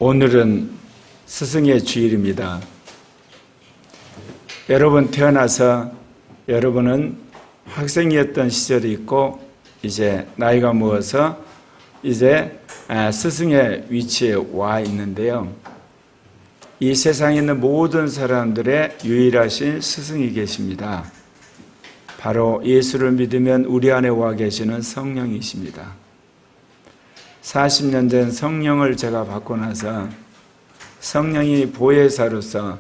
오늘은 스승의 주일입니다. 여러분 태어나서 여러분은 학생이었던 시절이 있고 이제 나이가 먹어서 이제 스승의 위치에 와 있는데요. 이 세상에 있는 모든 사람들의 유일하신 스승이 계십니다. 바로 예수를 믿으면 우리 안에 와 계시는 성령이십니다. 40년 전 성령을 제가 받고 나서 성령이 보혜사로서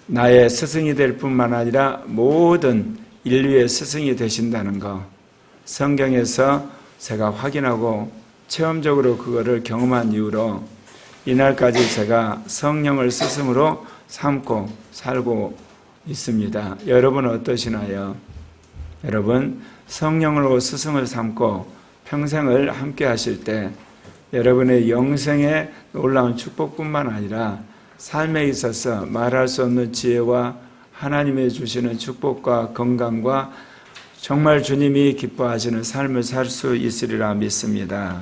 나의 스승이 될 뿐만 아니라 모든 인류의 스승이 되신다는 거 성경에서 제가 확인하고 체험적으로 그거를 경험한 이후로 이날까지 제가 성령을 스승으로 삼고 살고 있습니다. 여러분은 어떠시나요? 여러분 성령으로 스승을 삼고 평생을 함께 하실 때 여러분의 영생의 놀라운 축복뿐만 아니라 삶에 있어서 말할 수 없는 지혜와 하나님의 주시는 축복과 건강과 정말 주님이 기뻐하시는 삶을 살 수 있으리라 믿습니다.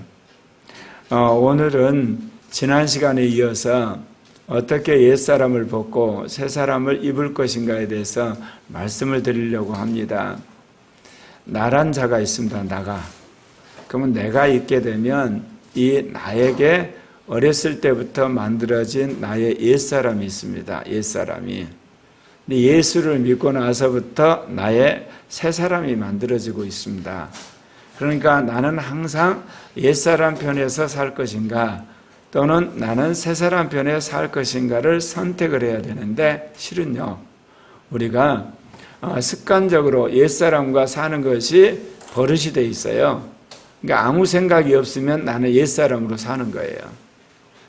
오늘은 지난 시간에 이어서 어떻게 옛사람을 벗고 새사람을 입을 것인가에 대해서 말씀을 드리려고 합니다. 나란 자가 있습니다. 나가. 그러면 내가 있게 되면 이 나에게 어렸을 때부터 만들어진 나의 옛사람이 있습니다. 옛사람이. 근데 예수를 믿고 나서부터 나의 새사람이 만들어지고 있습니다. 그러니까 나는 항상 옛사람 편에서 살 것인가 또는 나는 새사람 편에 살 것인가를 선택을 해야 되는데 실은요. 우리가 습관적으로 옛사람과 사는 것이 버릇이 돼 있어요. 그러니까 아무 생각이 없으면 나는 옛사람으로 사는 거예요.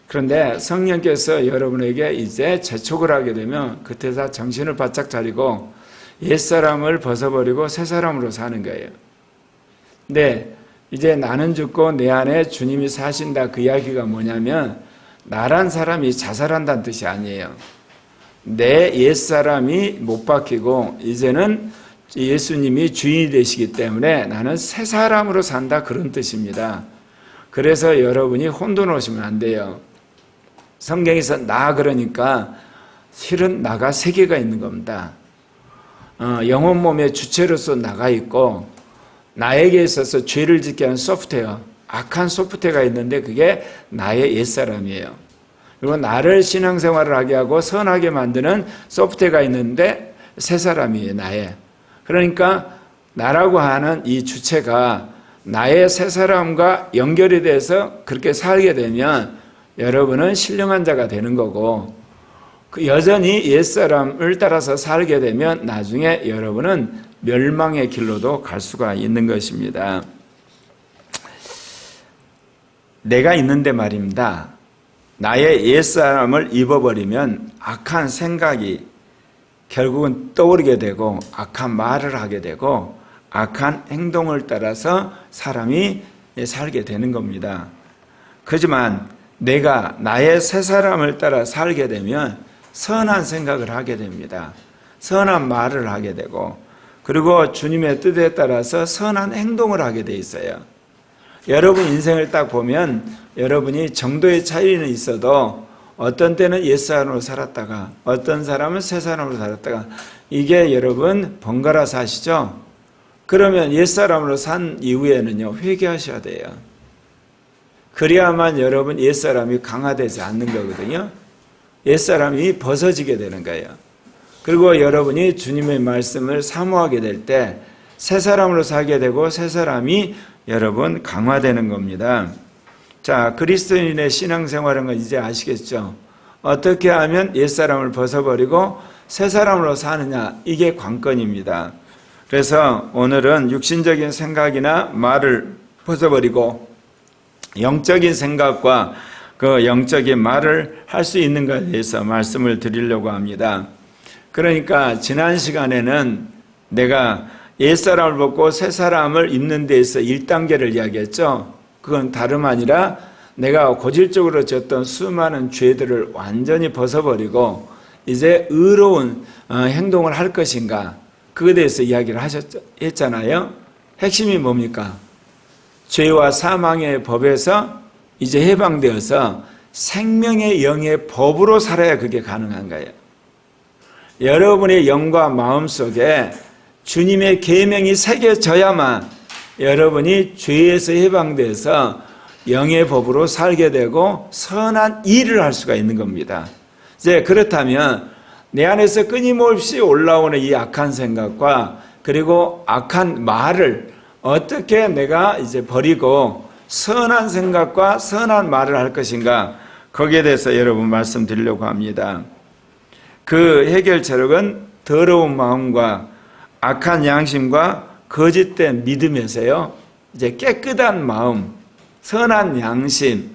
그런데 성령께서 여러분에게 이제 재촉을 하게 되면 그때서 정신을 바짝 차리고 옛사람을 벗어버리고 새사람으로 사는 거예요. 근데 이제 나는 죽고 내 안에 주님이 사신다 그 이야기가 뭐냐면 나란 사람이 자살한다는 뜻이 아니에요. 내 옛사람이 못 바뀌고 이제는 예수님이 주인이 되시기 때문에 나는 새 사람으로 산다 그런 뜻입니다. 그래서 여러분이 혼돈하시면 안 돼요. 성경에서 나 그러니까 실은 나가 세 개가 있는 겁니다. 영혼 몸의 주체로서 나가 있고 나에게 있어서 죄를 짓게 하는 소프트웨어, 악한 소프트웨어가 있는데 그게 나의 옛사람이에요. 그리고 나를 신앙생활을 하게 하고 선하게 만드는 소프트웨어가 있는데 새 사람이에요. 나의. 그러니까 나라고 하는 이 주체가 나의 새 사람과 연결이 돼서 그렇게 살게 되면 여러분은 신령한 자가 되는 거고 여전히 옛사람을 따라서 살게 되면 나중에 여러분은 멸망의 길로도 갈 수가 있는 것입니다. 내가 있는데 말입니다. 나의 옛사람을 입어버리면 악한 생각이 결국은 떠오르게 되고 악한 말을 하게 되고 악한 행동을 따라서 사람이 살게 되는 겁니다. 하지만 내가 나의 새 사람을 따라 살게 되면 선한 생각을 하게 됩니다. 선한 말을 하게 되고 그리고 주님의 뜻에 따라서 선한 행동을 하게 돼 있어요. 여러분 인생을 딱 보면 여러분이 정도의 차이는 있어도 어떤 때는 옛사람으로 살았다가 어떤 사람은 새사람으로 살았다가 이게 여러분 번갈아 사시죠? 그러면 옛사람으로 산 이후에는요 회개하셔야 돼요. 그래야만 여러분 옛사람이 강화되지 않는 거거든요. 옛사람이 벗어지게 되는 거예요. 그리고 여러분이 주님의 말씀을 사모하게 될 때 새사람으로 살게 되고 새사람이 여러분 강화되는 겁니다. 자, 그리스도인의 신앙생활은 건 이제 아시겠죠? 어떻게 하면 옛사람을 벗어버리고 새사람으로 사느냐 이게 관건입니다. 그래서 오늘은 육신적인 생각이나 말을 벗어버리고 영적인 생각과 그 영적인 말을 할 수 있는 것에 대해서 말씀을 드리려고 합니다. 그러니까 지난 시간에는 내가 옛사람을 벗고 새사람을 입는 데에서 1단계를 이야기했죠. 그건 다름 아니라 내가 고질적으로 졌던 수많은 죄들을 완전히 벗어버리고 이제 의로운 행동을 할 것인가 그거에 대해서 이야기를 했잖아요. 핵심이 뭡니까? 죄와 사망의 법에서 이제 해방되어서 생명의 영의 법으로 살아야 그게 가능한 거예요. 여러분의 영과 마음 속에 주님의 계명이 새겨져야만 여러분이 죄에서 해방돼서 영의 법으로 살게 되고 선한 일을 할 수가 있는 겁니다. 이제 그렇다면 내 안에서 끊임없이 올라오는 이 악한 생각과 그리고 악한 말을 어떻게 내가 이제 버리고 선한 생각과 선한 말을 할 것인가, 거기에 대해서 여러분 말씀드리려고 합니다. 그 해결책은 더러운 마음과 악한 양심과 거짓된 믿음에서요, 이제 깨끗한 마음, 선한 양심,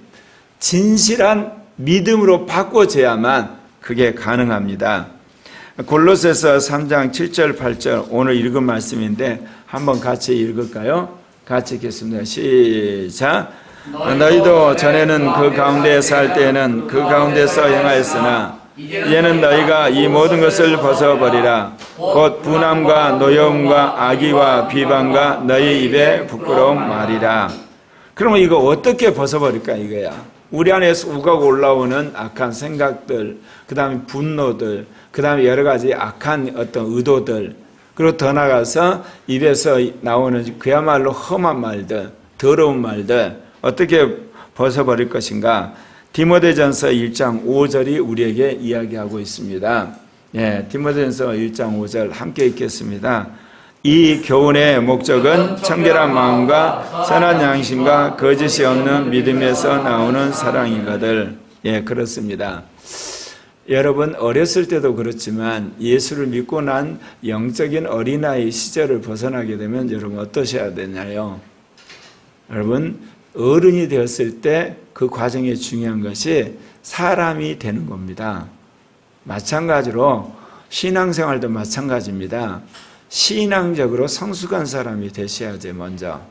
진실한 믿음으로 바꿔져야만 그게 가능합니다. 골로새서 3장 7절 8절 오늘 읽은 말씀인데 한번 같이 읽을까요? 같이 읽겠습니다. 시작. 너희도 전에는 그 가운데 살 때에는 그 가운데서 행하였으나 이제는 너희가 이 모든 것을 벗어버리라. 곧 분함과 노여움과 악의와 비방과 너희 입에 부끄러운 말이라. 그러면 이거 어떻게 벗어버릴까 이거야. 우리 안에서 우가고 올라오는 악한 생각들, 그 다음에 분노들, 그 다음에 여러 가지 악한 어떤 의도들, 그리고 더 나아가서 입에서 나오는 그야말로 험한 말들, 더러운 말들 어떻게 벗어버릴 것인가. 디모데전서 1장 5절이 우리에게 이야기하고 있습니다. 예, 디모데전서 1장 5절 함께 읽겠습니다. 이 교훈의 목적은 청결한 마음과 선한 양심과 거짓이 없는 믿음에서 나오는 사랑이거늘. 예, 그렇습니다. 여러분 어렸을 때도 그렇지만 예수를 믿고 난 영적인 어린아이 시절을 벗어나게 되면 여러분 어떠셔야 되나요? 여러분 어른이 되었을 때 그 과정에 중요한 것이 사람이 되는 겁니다. 마찬가지로 신앙생활도 마찬가지입니다. 신앙적으로 성숙한 사람이 되셔야지 먼저.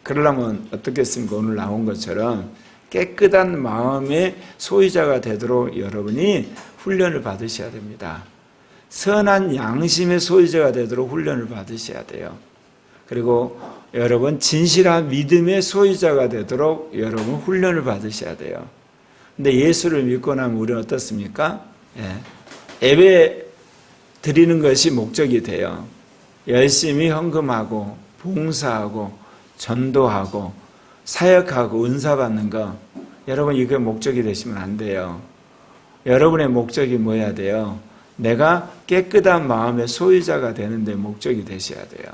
그러려면 어떻겠습니까? 오늘 나온 것처럼 깨끗한 마음의 소유자가 되도록 여러분이 훈련을 받으셔야 됩니다. 선한 양심의 소유자가 되도록 훈련을 받으셔야 돼요. 그리고 여러분 진실한 믿음의 소유자가 되도록 여러분 훈련을 받으셔야 돼요. 근데 예수를 믿고 나면 우리는 어떻습니까? 예배 드리는 것이 목적이 돼요. 열심히 헌금하고 봉사하고 전도하고 사역하고 은사 받는 거, 여러분 이게 목적이 되시면 안 돼요. 여러분의 목적이 뭐야 돼요? 내가 깨끗한 마음의 소유자가 되는 데 목적이 되셔야 돼요.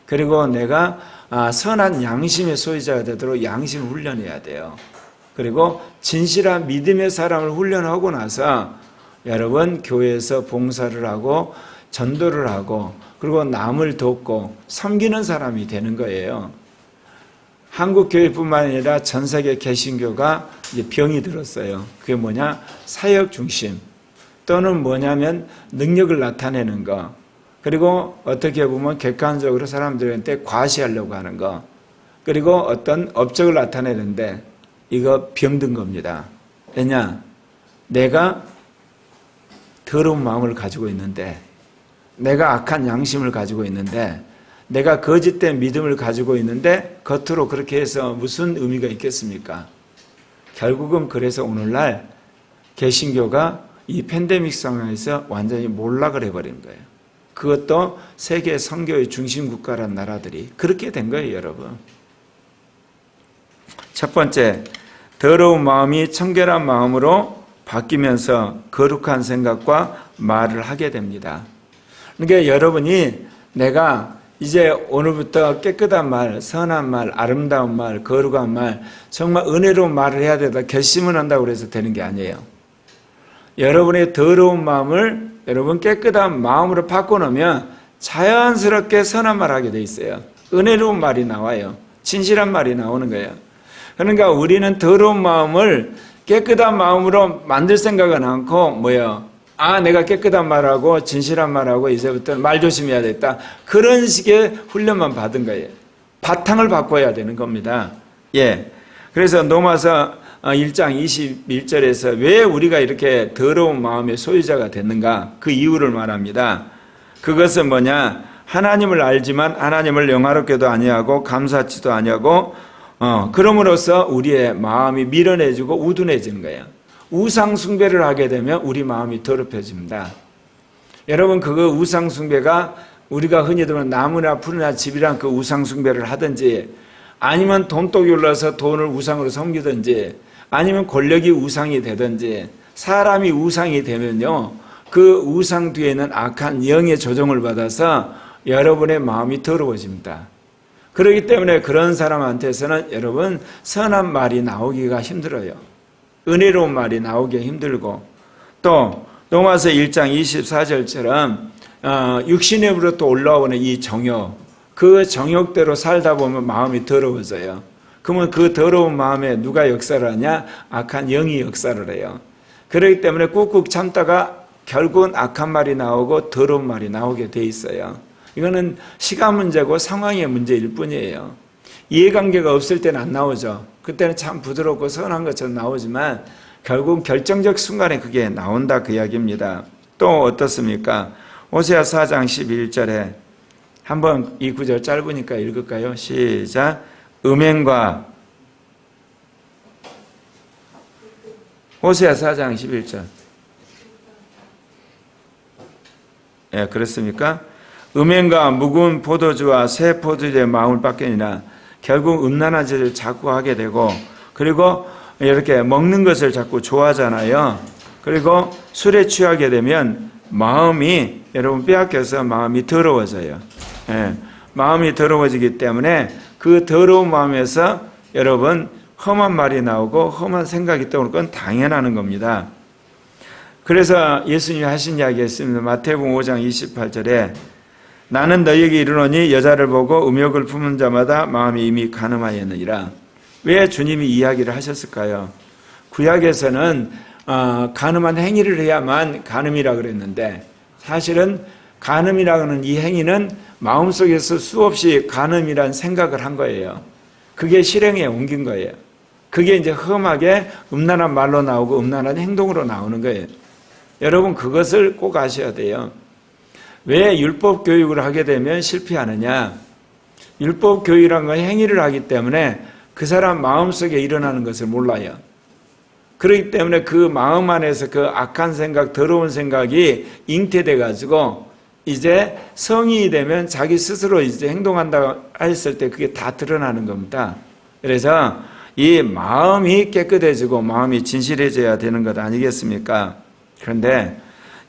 그리고 내가 선한 양심의 소유자가 되도록 양심 훈련해야 돼요. 그리고 진실한 믿음의 사람을 훈련하고 나서 여러분 교회에서 봉사를 하고 전도를 하고 그리고 남을 돕고 섬기는 사람이 되는 거예요. 한국 교회뿐만 아니라 전 세계 개신교가 이제 병이 들었어요. 그게 뭐냐? 사역 중심 또는 뭐냐면 능력을 나타내는 거, 그리고 어떻게 보면 객관적으로 사람들한테 과시하려고 하는 거, 그리고 어떤 업적을 나타내는데 이거 병든 겁니다. 왜냐? 내가 더러운 마음을 가지고 있는데, 내가 악한 양심을 가지고 있는데, 내가 거짓된 믿음을 가지고 있는데 겉으로 그렇게 해서 무슨 의미가 있겠습니까? 결국은 그래서 오늘날 개신교가 이 팬데믹 상황에서 완전히 몰락을 해버린 거예요. 그것도 세계 선교의 중심 국가란 나라들이 그렇게 된 거예요, 여러분. 첫 번째, 더러운 마음이 청결한 마음으로 바뀌면서 거룩한 생각과 말을 하게 됩니다. 그러니까 여러분이 내가 이제 오늘부터 깨끗한 말, 선한 말, 아름다운 말, 거룩한 말, 정말 은혜로운 말을 해야 되다 결심을 한다고 해서 되는 게 아니에요. 여러분의 더러운 마음을 여러분 깨끗한 마음으로 바꿔놓으면 자연스럽게 선한 말 하게 돼 있어요. 은혜로운 말이 나와요. 진실한 말이 나오는 거예요. 그러니까 우리는 더러운 마음을 깨끗한 마음으로 만들 생각은 않고 뭐예요? 내가 깨끗한 말하고 진실한 말하고 이제부터 말 조심해야 되겠다. 그런 식의 훈련만 받은 거예요. 바탕을 바꿔야 되는 겁니다. 예. 그래서 로마서 1장 21절에서 왜 우리가 이렇게 더러운 마음의 소유자가 됐는가? 그 이유를 말합니다. 그것은 뭐냐? 하나님을 알지만 하나님을 영화롭게도 아니하고 감사치도 아니하고 그럼으로써 우리의 마음이 미련해지고 우둔해지는 거예요. 우상 숭배를 하게 되면 우리 마음이 더럽혀집니다. 여러분, 그거 우상 숭배가 우리가 흔히 들으면 나무나 풀이나 집이란 그 우상 숭배를 하든지, 아니면 돈독이 올라서 돈을 우상으로 섬기든지, 아니면 권력이 우상이 되든지, 사람이 우상이 되면요, 그 우상 뒤에는 악한 영의 조종을 받아서 여러분의 마음이 더러워집니다. 그렇기 때문에 그런 사람한테서는 여러분 선한 말이 나오기가 힘들어요. 은혜로운 말이 나오기가 힘들고, 또 로마서 1장 24절처럼 육신으로부터 올라오는 이 정욕, 그 정욕대로 살다 보면 마음이 더러워져요. 그러면 그 더러운 마음에 누가 역사를 하냐? 악한 영이 역사를 해요. 그렇기 때문에 꾹꾹 참다가 결국은 악한 말이 나오고 더러운 말이 나오게 돼 있어요. 이거는 시간 문제고 상황의 문제일 뿐이에요. 이해관계가 없을 때는 안 나오죠. 그때는 참 부드럽고 선한 것처럼 나오지만 결국 결정적 순간에 그게 나온다, 그 이야기입니다. 또 어떻습니까? 호세아 4장 11절에 한번 이 구절 짧으니까 읽을까요? 시작. 음행과, 호세아 4장 11절. 예, 그렇습니까? 음행과 묵은 포도주와 새 포도주의 마음을 뺏기니라. 결국 음란한 짓을 자꾸 하게 되고, 그리고 이렇게 먹는 것을 자꾸 좋아하잖아요. 그리고 술에 취하게 되면 마음이 여러분 빼앗겨서 마음이 더러워져요. 예, 마음이 더러워지기 때문에 그 더러운 마음에서 여러분 험한 말이 나오고 험한 생각이 떠오르는 건 당연한 겁니다. 그래서 예수님이 하신 이야기가 있습니다. 마태복음 5장 28절에 나는 너희에게 이르노니 여자를 보고 음욕을 품은 자마다 마음이 이미 간음하였느니라. 왜 주님이 이야기를 하셨을까요? 구약에서는 간음한 행위를 해야만 간음이라 그랬는데, 사실은 간음이라는 이 행위는 마음속에서 수없이 간음이란 생각을 한 거예요. 그게 실행에 옮긴 거예요. 그게 이제 험하게 음란한 말로 나오고 음란한 행동으로 나오는 거예요. 여러분, 그것을 꼭 아셔야 돼요. 왜 율법 교육을 하게 되면 실패하느냐? 율법 교육이라는 건 행위를 하기 때문에 그 사람 마음속에 일어나는 것을 몰라요. 그렇기 때문에 그 마음 안에서 그 악한 생각, 더러운 생각이 잉태돼 가지고 이제 성인이 되면 자기 스스로 이제 행동한다고 했을 때 그게 다 드러나는 겁니다. 그래서 이 마음이 깨끗해지고 마음이 진실해져야 되는 것 아니겠습니까? 그런데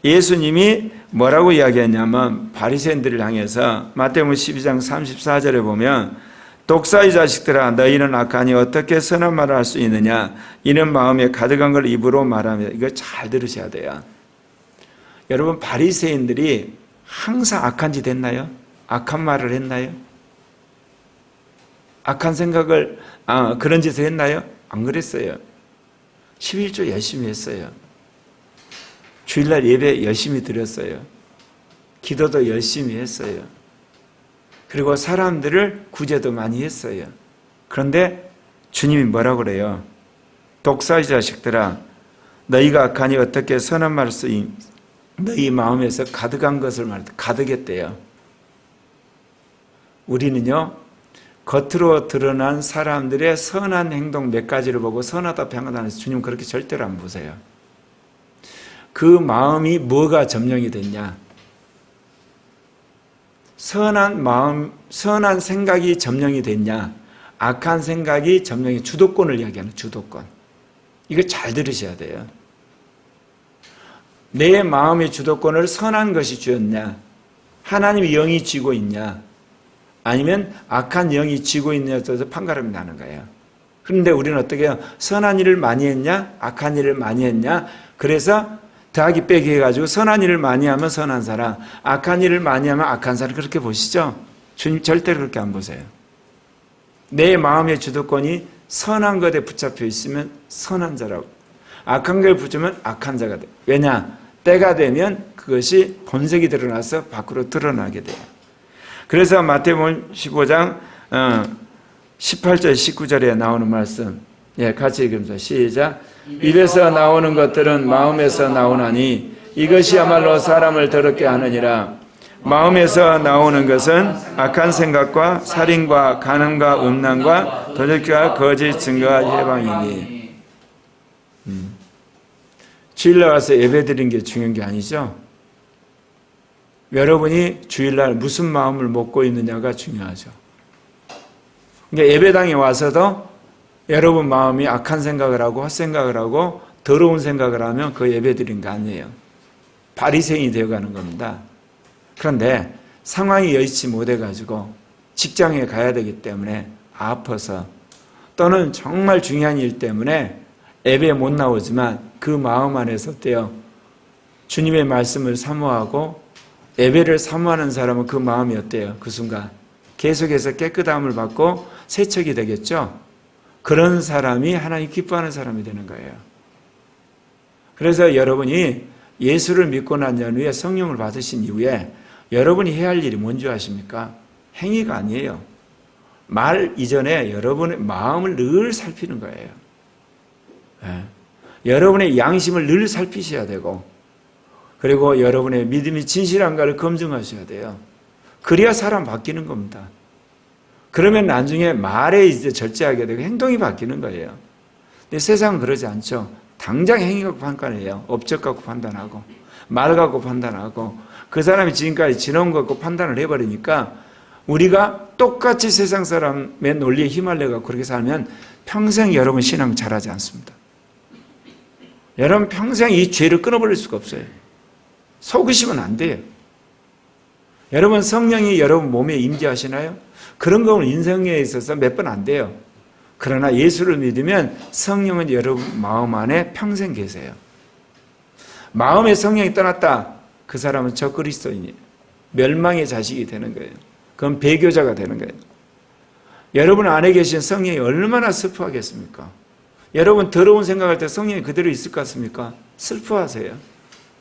예수님이 뭐라고 이야기했냐면 바리새인들을 향해서 마태복음 12장 34절에 보면 독사의 자식들아 너희는 악하니 어떻게 선한 말을 할 수 있느냐? 이는 마음에 가득한 걸 입으로 말하며. 이거 잘 들으셔야 돼요. 여러분, 바리새인들이 항상 악한 짓 했나요? 악한 말을 했나요? 악한 생각을 그런 짓을 했나요? 안 그랬어요. 11조 열심히 했어요. 주일날 예배 열심히 드렸어요. 기도도 열심히 했어요. 그리고 사람들을 구제도 많이 했어요. 그런데 주님이 뭐라고 그래요? 독사의 자식들아 너희가 악하니 어떻게 선한 말을 쓰임? 너희 마음에서 가득한 것을 말한다. 가득했대요. 우리는요, 겉으로 드러난 사람들의 선한 행동 몇 가지를 보고 선하다 평하다 해서 주님 그렇게 절대로 안 보세요. 그 마음이 뭐가 점령이 됐냐? 선한 마음, 선한 생각이 점령이 됐냐? 악한 생각이 점령이, 주도권을 이야기하는 주도권. 이거 잘 들으셔야 돼요. 내 마음의 주도권을 선한 것이 쥐었냐? 하나님의 영이 쥐고 있냐? 아니면 악한 영이 쥐고 있냐에 따라서 판가름이 나는 거예요. 그런데 우리는 어떻게 해요? 선한 일을 많이 했냐? 악한 일을 많이 했냐? 그래서 더하기 빼기 해가지고 선한 일을 많이 하면 선한 사람, 악한 일을 많이 하면 악한 사람, 그렇게 보시죠? 주님 절대로 그렇게 안 보세요. 내 마음의 주도권이 선한 것에 붙잡혀 있으면 선한 자라고, 악한 것에 붙으면 악한 자가 돼요. 왜냐? 때가 되면 그것이 본색이 드러나서 밖으로 드러나게 돼요. 그래서 마태복음 15장 18절 19절에 나오는 말씀, 예, 같이 읽으면서 시작. 입에서 나오는 것들은 마음에서 나오나니 이것이야말로 사람을 더럽게 하느니라. 마음에서 나오는 것은 악한 생각과 살인과 간음과 음란과 도적과 거짓 증거와 해방이니. 주일날 와서 예배 드린 게 중요한 게 아니죠. 여러분이 주일날 무슨 마음을 먹고 있느냐가 중요하죠. 그러니까 예배당에 와서도 여러분 마음이 악한 생각을 하고 헛생각을 하고 더러운 생각을 하면 그 예배 드린 거 아니에요. 바리새인이 되어가는 겁니다. 그런데 상황이 여의치 못해가지고 직장에 가야 되기 때문에 아파서 또는 정말 중요한 일 때문에 예배에 못 나오지만 그 마음 안에서 어때요? 주님의 말씀을 사모하고 예배를 사모하는 사람은 그 마음이 어때요? 그 순간 계속해서 깨끗함을 받고 세척이 되겠죠? 그런 사람이 하나님 기뻐하는 사람이 되는 거예요. 그래서 여러분이 예수를 믿고 난 후에 성령을 받으신 이후에 여러분이 해야 할 일이 뭔지 아십니까? 행위가 아니에요. 말 이전에 여러분의 마음을 늘 살피는 거예요. 네. 여러분의 양심을 늘 살피셔야 되고, 그리고 여러분의 믿음이 진실한가를 검증하셔야 돼요. 그래야 사람 바뀌는 겁니다. 그러면 나중에 말에 이제 절제하게 되고 행동이 바뀌는 거예요. 근데 세상은 그러지 않죠. 당장 행위 갖고 판단해요. 업적 갖고 판단하고, 말 갖고 판단하고, 그 사람이 지금까지 지나온 것 갖고 판단을 해버리니까 우리가 똑같이 세상 사람의 논리에 휘말려서 그렇게 살면 평생 여러분 신앙 잘하지 않습니다. 여러분 평생 이 죄를 끊어버릴 수가 없어요. 속으시면 안 돼요. 여러분 성령이 여러분 몸에 임재하시나요? 그런 건 인생에 있어서 몇 번 안 돼요. 그러나 예수를 믿으면 성령은 여러분 마음 안에 평생 계세요. 마음에 성령이 떠났다. 그 사람은 적그리스도인이에요. 멸망의 자식이 되는 거예요. 그건 배교자가 되는 거예요. 여러분 안에 계신 성령이 얼마나 슬퍼하겠습니까? 여러분 더러운 생각할 때 성령이 그대로 있을 것 같습니까? 슬퍼하세요.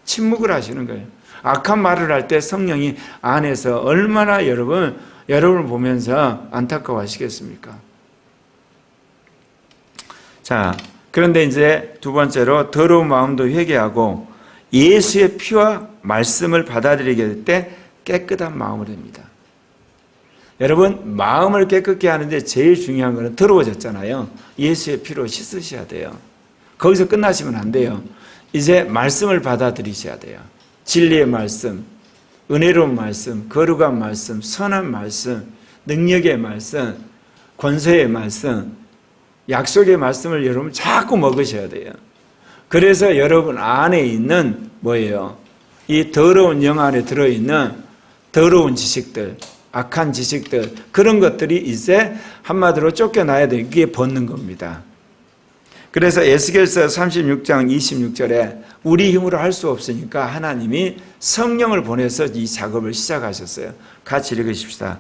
침묵을 하시는 거예요. 악한 말을 할 때 성령이 안에서 얼마나 여러분을 보면서 안타까워하시겠습니까? 자, 그런데 이제 두 번째로 더러운 마음도 회개하고 예수의 피와 말씀을 받아들이게 될 때 깨끗한 마음으로 됩니다. 여러분 마음을 깨끗게 하는데 제일 중요한 것은 더러워졌잖아요. 예수의 피로 씻으셔야 돼요. 거기서 끝나시면 안 돼요. 이제 말씀을 받아들이셔야 돼요. 진리의 말씀, 은혜로운 말씀, 거룩한 말씀, 선한 말씀, 능력의 말씀, 권세의 말씀, 약속의 말씀을 여러분 자꾸 먹으셔야 돼요. 그래서 여러분 안에 있는 뭐예요? 이 더러운 영 안에 들어있는 더러운 지식들, 악한 지식들, 그런 것들이 이제 한마디로 쫓겨나야 돼. 이게 벗는 겁니다. 그래서 에스겔서 36장 26절에 우리 힘으로 할 수 없으니까 하나님이 성령을 보내서 이 작업을 시작하셨어요. 같이 읽으십시다.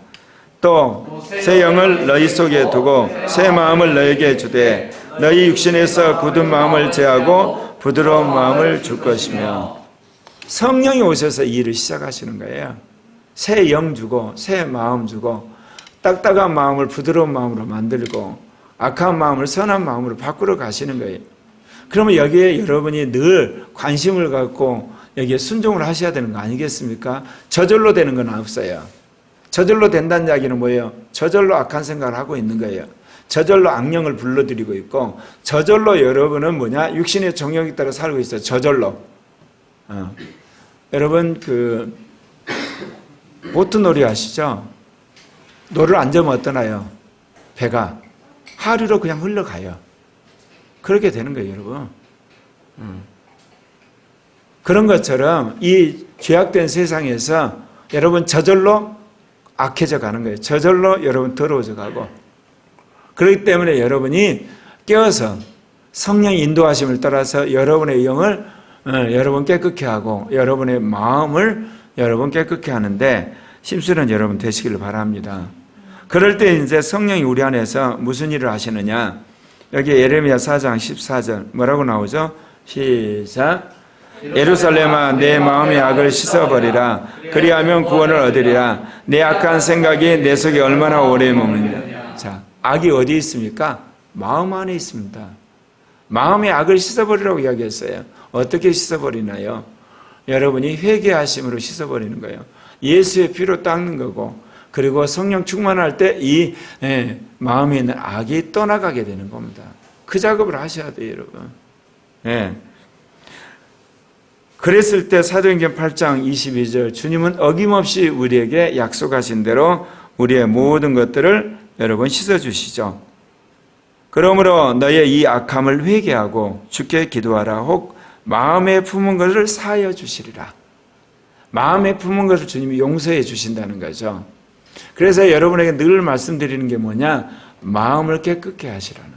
또 새 영을 너희 속에 두고 새 마음을 너에게 주되 너희 육신에서 굳은 마음을 제하고 부드러운 마음을 줄 것이며. 성령이 오셔서 이 일을 시작하시는 거예요. 새 영 주고 새 마음 주고 딱딱한 마음을 부드러운 마음으로 만들고 악한 마음을 선한 마음으로 바꾸러 가시는 거예요. 그러면 여기에 여러분이 늘 관심을 갖고 여기에 순종을 하셔야 되는 거 아니겠습니까? 저절로 되는 건 없어요. 저절로 된다는 이야기는 뭐예요? 저절로 악한 생각을 하고 있는 거예요. 저절로 악령을 불러들이고 있고 저절로 여러분은 뭐냐? 육신의 정욕에 따라 살고 있어요. 저절로. 여러분 보트놀이 아시죠? 노를 앉으면 어떠나요? 배가 하류로 그냥 흘러가요. 그렇게 되는 거예요, 여러분. 그런 것처럼 이 죄악된 세상에서 여러분 저절로 악해져 가는 거예요. 저절로 여러분 더러워져 가고. 그렇기 때문에 여러분이 깨어서 성령의 인도하심을 따라서 여러분의 영을 여러분 깨끗게 하고 여러분의 마음을 여러분 깨끗게 하는데 힘쓰는 여러분 되시기를 바랍니다. 그럴 때 이제 성령이 우리 안에서 무슨 일을 하시느냐? 여기 예레미야 4장 14절 뭐라고 나오죠? 시작. 예루살렘아 내 마음의 악을 씻어버리라. 그리하면 구원을 얻으리라. 내 악한 생각이 내 속에 얼마나 오래 머무느냐. 자, 악이 어디 있습니까? 마음 안에 있습니다. 마음의 악을 씻어버리라고 이야기했어요. 어떻게 씻어버리나요? 여러분이 회개하심으로 씻어버리는 거예요. 예수의 피로 닦는 거고, 그리고 성령 충만할 때 이 마음에 있는 악이 떠나가게 되는 겁니다. 그 작업을 하셔야 돼요, 여러분. 예. 그랬을 때 사도행전 8장 22절, 주님은 어김없이 우리에게 약속하신 대로 우리의 모든 것들을 여러분 씻어주시죠. 그러므로 너의 이 악함을 회개하고 주께 기도하라. 혹 마음에 품은 것을 사하여 주시리라. 마음에 품은 것을 주님이 용서해 주신다는 거죠. 그래서 여러분에게 늘 말씀드리는 게 뭐냐? 마음을 깨끗게 하시라는 거.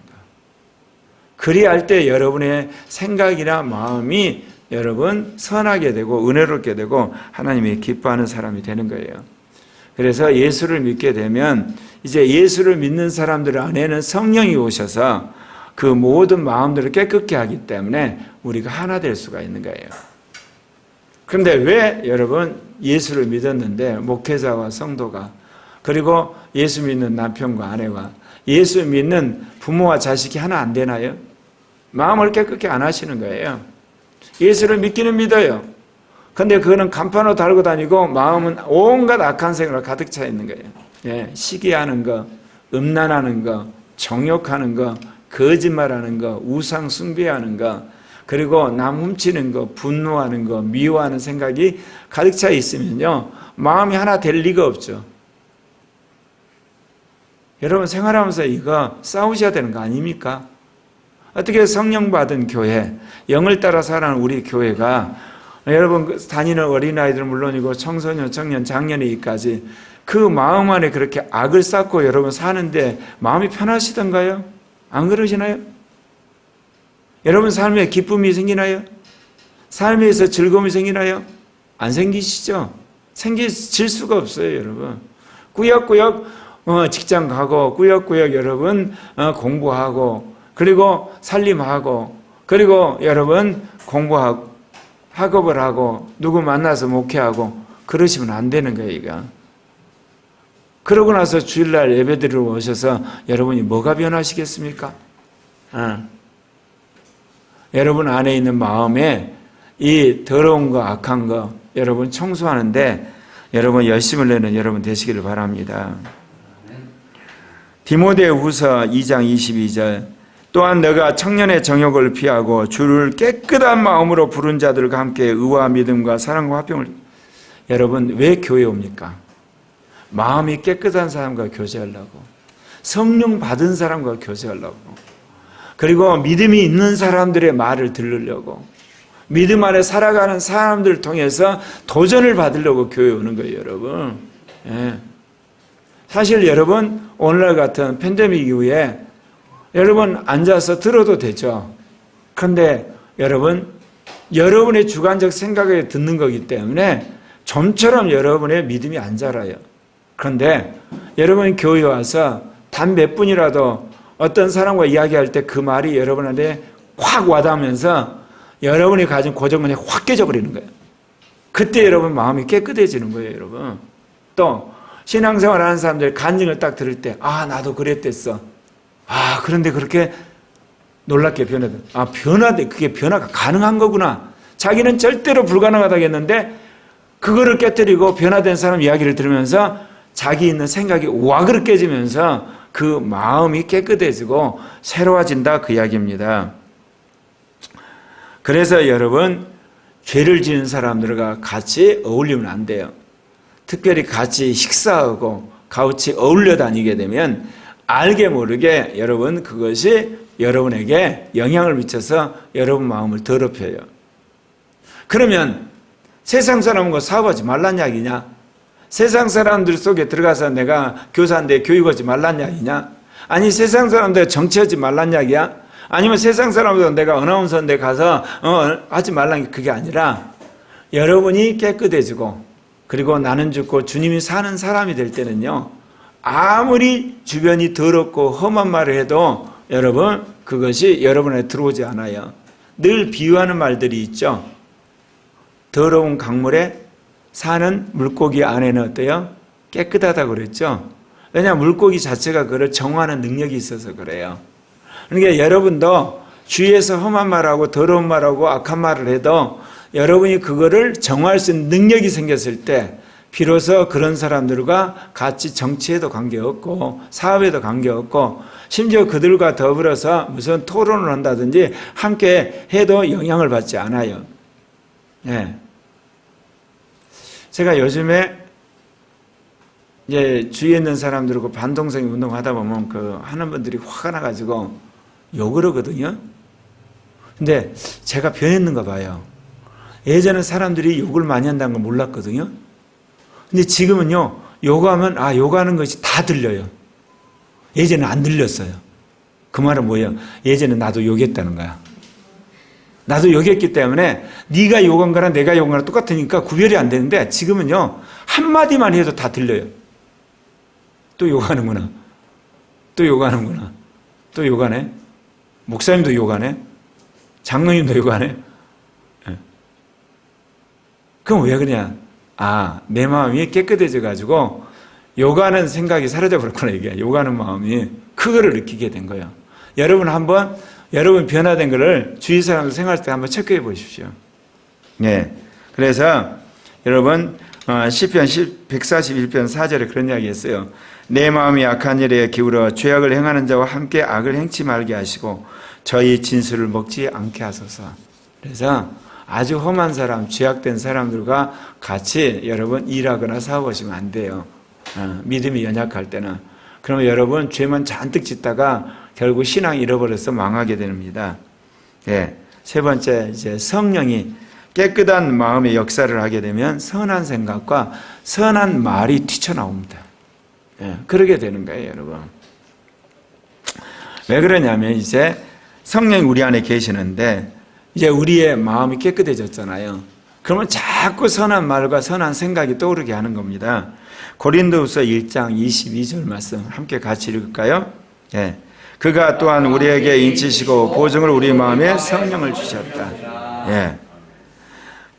그리할 때 여러분의 생각이나 마음이 여러분 선하게 되고 은혜롭게 되고 하나님이 기뻐하는 사람이 되는 거예요. 그래서 예수를 믿게 되면 이제 예수를 믿는 사람들 안에는 성령이 오셔서 그 모든 마음들을 깨끗게 하기 때문에 우리가 하나 될 수가 있는 거예요. 그런데 왜 여러분 예수를 믿었는데 목회자와 성도가, 그리고 예수 믿는 남편과 아내와 예수 믿는 부모와 자식이 하나 안 되나요? 마음을 깨끗게 안 하시는 거예요. 예수를 믿기는 믿어요. 근데 그거는 간판으로 달고 다니고 마음은 온갖 악한 생각으로 가득 차 있는 거예요. 예, 시기하는 거, 음란하는 거, 정욕하는 거, 거짓말하는 거, 우상 숭배하는 거, 그리고 남 훔치는 거, 분노하는 거, 미워하는 생각이 가득 차 있으면요, 마음이 하나 될 리가 없죠. 여러분 생활하면서 이거 싸우셔야 되는 거 아닙니까? 어떻게 성령 받은 교회, 영을 따라 살아가는 우리 교회가 여러분 다니는 어린아이들 물론이고 청소년, 청년, 장년이까지 그 마음 안에 그렇게 악을 쌓고 여러분 사는데 마음이 편하시던가요? 안 그러시나요? 여러분 삶에 기쁨이 생기나요? 삶에서 즐거움이 생기나요? 안 생기시죠? 생기질 수가 없어요, 여러분. 꾸역꾸역 직장 가고 꾸역꾸역 여러분 공부하고, 그리고 살림하고, 그리고 여러분 공부하고 학업을 하고 누구 만나서 목회하고 그러시면 안 되는 거예요, 이거. 그러고 나서 주일날 예배드리러 오셔서 여러분이 뭐가 변하시겠습니까? 여러분 안에 있는 마음에 이 더러운 거, 악한 거 여러분 청소하는데 여러분 열심을 내는 여러분 되시기를 바랍니다. 디모데후서 2장 22절, 또한 너가 청년의 정욕을 피하고 주를 깨끗한 마음으로 부른 자들과 함께 의와 믿음과 사랑과 화평을. 여러분 왜 교회 옵니까? 마음이 깨끗한 사람과 교제하려고, 성령 받은 사람과 교제하려고, 그리고 믿음이 있는 사람들의 말을 들으려고, 믿음 안에 살아가는 사람들을 통해서 도전을 받으려고 교회 오는 거예요, 여러분. 예. 사실 여러분 오늘날 같은 팬데믹 이후에 여러분 앉아서 들어도 되죠. 그런데 여러분 여러분의 주관적 생각에 듣는 거기 때문에 좀처럼 여러분의 믿음이 안 자라요. 그런데 여러분 교회 와서 단 몇 분이라도 어떤 사람과 이야기할 때 그 말이 여러분한테 확 와닿으면서 여러분이 가진 고정관념이 확 깨져버리는 거예요. 그때 여러분 마음이 깨끗해지는 거예요, 여러분. 또 신앙생활 하는 사람들 간증을 딱 들을 때, 아 나도 그랬댔어. 아 그런데 그렇게 놀랍게 변하다. 아 변화돼, 그게 변화가 가능한 거구나. 자기는 절대로 불가능하다고 했는데 그거를 깨뜨리고 변화된 사람 이야기를 들으면서 자기 있는 생각이 와그르 깨지면서 그 마음이 깨끗해지고 새로워진다, 그 이야기입니다. 그래서 여러분 죄를 지은 사람들과 같이 어울리면 안 돼요. 특별히 같이 식사하고 같이 어울려 다니게 되면 알게 모르게 여러분 그것이 여러분에게 영향을 미쳐서 여러분 마음을 더럽혀요. 그러면 세상 사람과 사업하지 말란 이야기냐? 세상 사람들 속에 들어가서 내가 교사인데 교육하지 말란 이야기냐? 아니 세상 사람들 정치하지 말란 이야기야? 아니면 세상 사람들 내가 아나운서인데 가서 하지 말란 게 그게 아니라 여러분이 깨끗해지고, 그리고 나는 죽고 주님이 사는 사람이 될 때는요, 아무리 주변이 더럽고 험한 말을 해도 여러분 그것이 여러분에 들어오지 않아요. 늘 비유하는 말들이 있죠. 더러운 강물에 사는 물고기 안에는 어때요? 깨끗하다고 그랬죠. 왜냐하면 물고기 자체가 그걸 정화하는 능력이 있어서 그래요. 그러니까 여러분도 주위에서 험한 말하고 더러운 말하고 악한 말을 해도 여러분이 그거를 정화할 수 있는 능력이 생겼을 때 비로소 그런 사람들과 같이 정치에도 관계없고 사업에도 관계없고 심지어 그들과 더불어서 무슨 토론을 한다든지 함께 해도 영향을 받지 않아요. 예. 제가 요즘에 이제 주위에 있는 사람들하고 반동성이 운동하다 보면 그 하는 분들이 화가 나가지고 욕을 하거든요. 근데 제가 변했는가 봐요. 예전에 사람들이 욕을 많이 한다는 걸 몰랐거든요. 근데 지금은요, 욕하면, 욕하는 것이 다 들려요. 예전에 안 들렸어요. 그 말은 뭐예요? 예전에 나도 욕했다는 거야. 나도 욕했기 때문에 네가 욕한 거랑 내가 욕한 거랑 똑같으니까 구별이 안 되는데 지금은요, 한마디만 해도 다 들려요. 또 욕하는구나. 또 욕하는구나. 또 욕하네. 목사님도 욕하네. 장로님도 욕하네. 네. 그럼 왜 그러냐? 내 마음이 깨끗해져가지고 욕하는 생각이 사라져버렸구나, 이게. 욕하는 마음이. 그거를 느끼게 된 거예요. 여러분 변화된 거를 주위 사람들 생각할 때 한번 체크해 보십시오. 네. 그래서 여러분, 시편 141편 4절에 그런 이야기 했어요. 내 마음이 악한 일에 기울어 죄악을 행하는 자와 함께 악을 행치 말게 하시고 저희 진술을 먹지 않게 하소서. 그래서 아주 험한 사람, 죄악된 사람들과 같이 여러분 일하거나 싸워보시면 안 돼요. 믿음이 연약할 때는. 그러면 여러분 죄만 잔뜩 짓다가 결국 신앙 잃어버려서 망하게 됩니다. 예. 세 번째, 이제 성령이 깨끗한 마음의 역사를 하게 되면 선한 생각과 선한 말이 튀쳐나옵니다. 예. 그러게 되는 거예요, 여러분. 왜 그러냐면 이제 성령이 우리 안에 계시는데 이제 우리의 마음이 깨끗해졌잖아요. 그러면 자꾸 선한 말과 선한 생각이 떠오르게 하는 겁니다. 고린도후서 1장 22절 말씀 함께 같이 읽을까요? 예. 그가 또한 우리에게 인치시고 보증을 우리 마음에 성령을 주셨다. 예.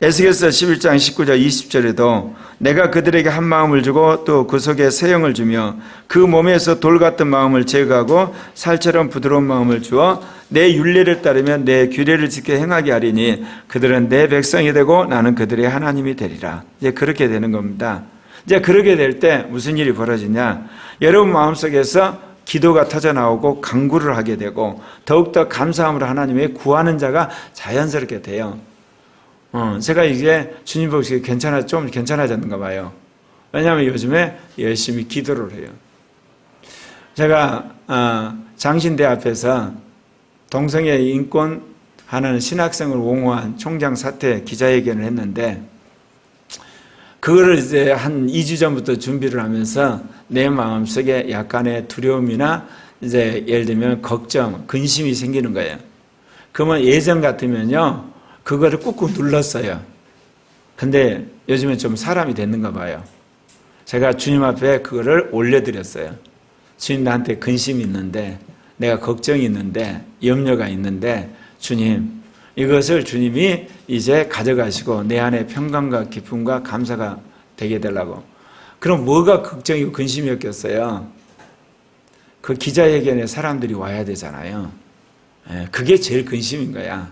에스겔서 11장 19절 20절에도 내가 그들에게 한 마음을 주고 또 그 속에 새 영을 주며 그 몸에서 돌 같은 마음을 제거하고 살처럼 부드러운 마음을 주어 내 율례를 따르며 내 규례를 지켜 행하게 하리니 그들은 내 백성이 되고 나는 그들의 하나님이 되리라. 이제 그렇게 되는 겁니다. 이제 그렇게 될 때 무슨 일이 벌어지냐? 여러분 마음속에서 기도가 터져 나오고 간구를 하게 되고 더욱더 감사함으로 하나님의 구하는 자가 자연스럽게 돼요. 제가 이게 주님 보시기에 좀 괜찮아졌는가 봐요. 왜냐하면 요즘에 열심히 기도를 해요. 제가 장신대 앞에서 동성애 인권 하는 신학생을 옹호한 총장 사퇴 기자회견을 했는데 그거를 이제 한 2주 전부터 준비를 하면서 내 마음속에 약간의 두려움이나 이제 예를 들면 걱정, 근심이 생기는 거예요. 그러면 예전 같으면요. 그거를 꾹꾹 눌렀어요. 근데 요즘에 좀 사람이 됐는가 봐요. 제가 주님 앞에 그거를 올려드렸어요. 주님 나한테 근심이 있는데 내가 걱정이 있는데 염려가 있는데 주님 이것을 주님이 이제 가져가시고 내 안에 평강과 기쁨과 감사가 되게 되려고. 그럼 뭐가 걱정이고 근심이었겠어요? 그 기자회견에 사람들이 와야 되잖아요. 그게 제일 근심인 거야.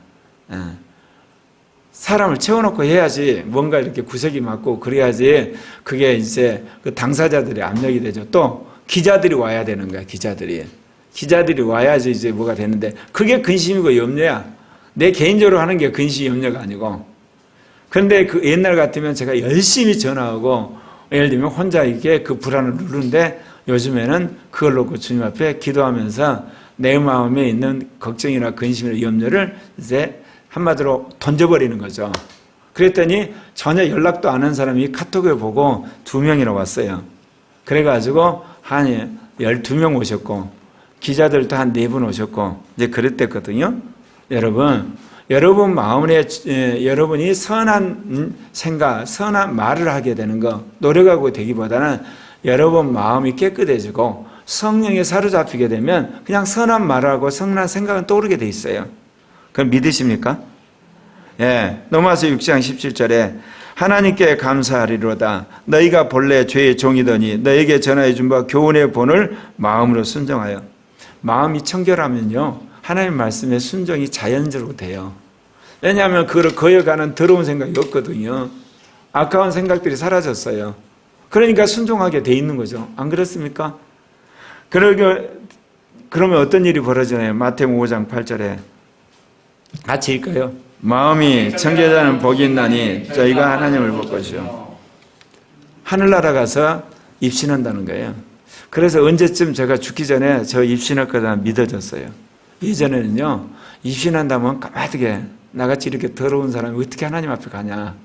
사람을 채워놓고 해야지 뭔가 이렇게 구색이 맞고 그래야지 그게 이제 그 당사자들의 압력이 되죠. 또 기자들이 와야 되는 거야. 기자들이 와야지 이제 뭐가 되는데 그게 근심이고 염려야. 내 개인적으로 하는 게 근심 염려가 아니고. 그런데 그 옛날 같으면 제가 열심히 전화하고 예를 들면 혼자 이게 그 불안을 누르는데 요즘에는 그걸 놓고 주님 앞에 기도하면서 내 마음에 있는 걱정이나 근심이나 염려를 이제 한마디로 던져버리는 거죠. 그랬더니 전혀 연락도 안 한 사람이 카톡을 보고 2명이나 왔어요. 그래가지고 한 12명 오셨고 기자들도 한 4분 오셨고 이제 그랬댔거든요. 여러분 마음에 여러분이 선한 생각, 선한 말을 하게 되는 거 노력하고 되기보다는 여러분 마음이 깨끗해지고 성령에 사로잡히게 되면 그냥 선한 말을 하고 선한 생각은 떠오르게 돼 있어요. 그럼 믿으십니까? 예. 로마서 6장 17절에 하나님께 감사하리로다. 너희가 본래 죄의 종이더니 너에게 전하여 준 바 교훈의 본을 마음으로 순종하여. 마음이 청결하면요. 하나님 말씀에 순종이 자연적으로 돼요. 왜냐하면 그걸 거여가는 더러운 생각이 없거든요. 아까운 생각들이 사라졌어요. 그러니까 순종하게 돼 있는 거죠. 안 그렇습니까? 그러면 어떤 일이 벌어지나요? 마태복음 5장 8절에 같이 읽까요? 마음이 청결자는 복이 있나니 저희가 하나님을 볼 것이요. 하늘나라 가서 입신한다는 거예요. 그래서 언제쯤 제가 죽기 전에 저 입신할 거다 믿어졌어요. 예전에는요, 입신한다면 까마득해. 나같이 이렇게 더러운 사람이 어떻게 하나님 앞에 가냐.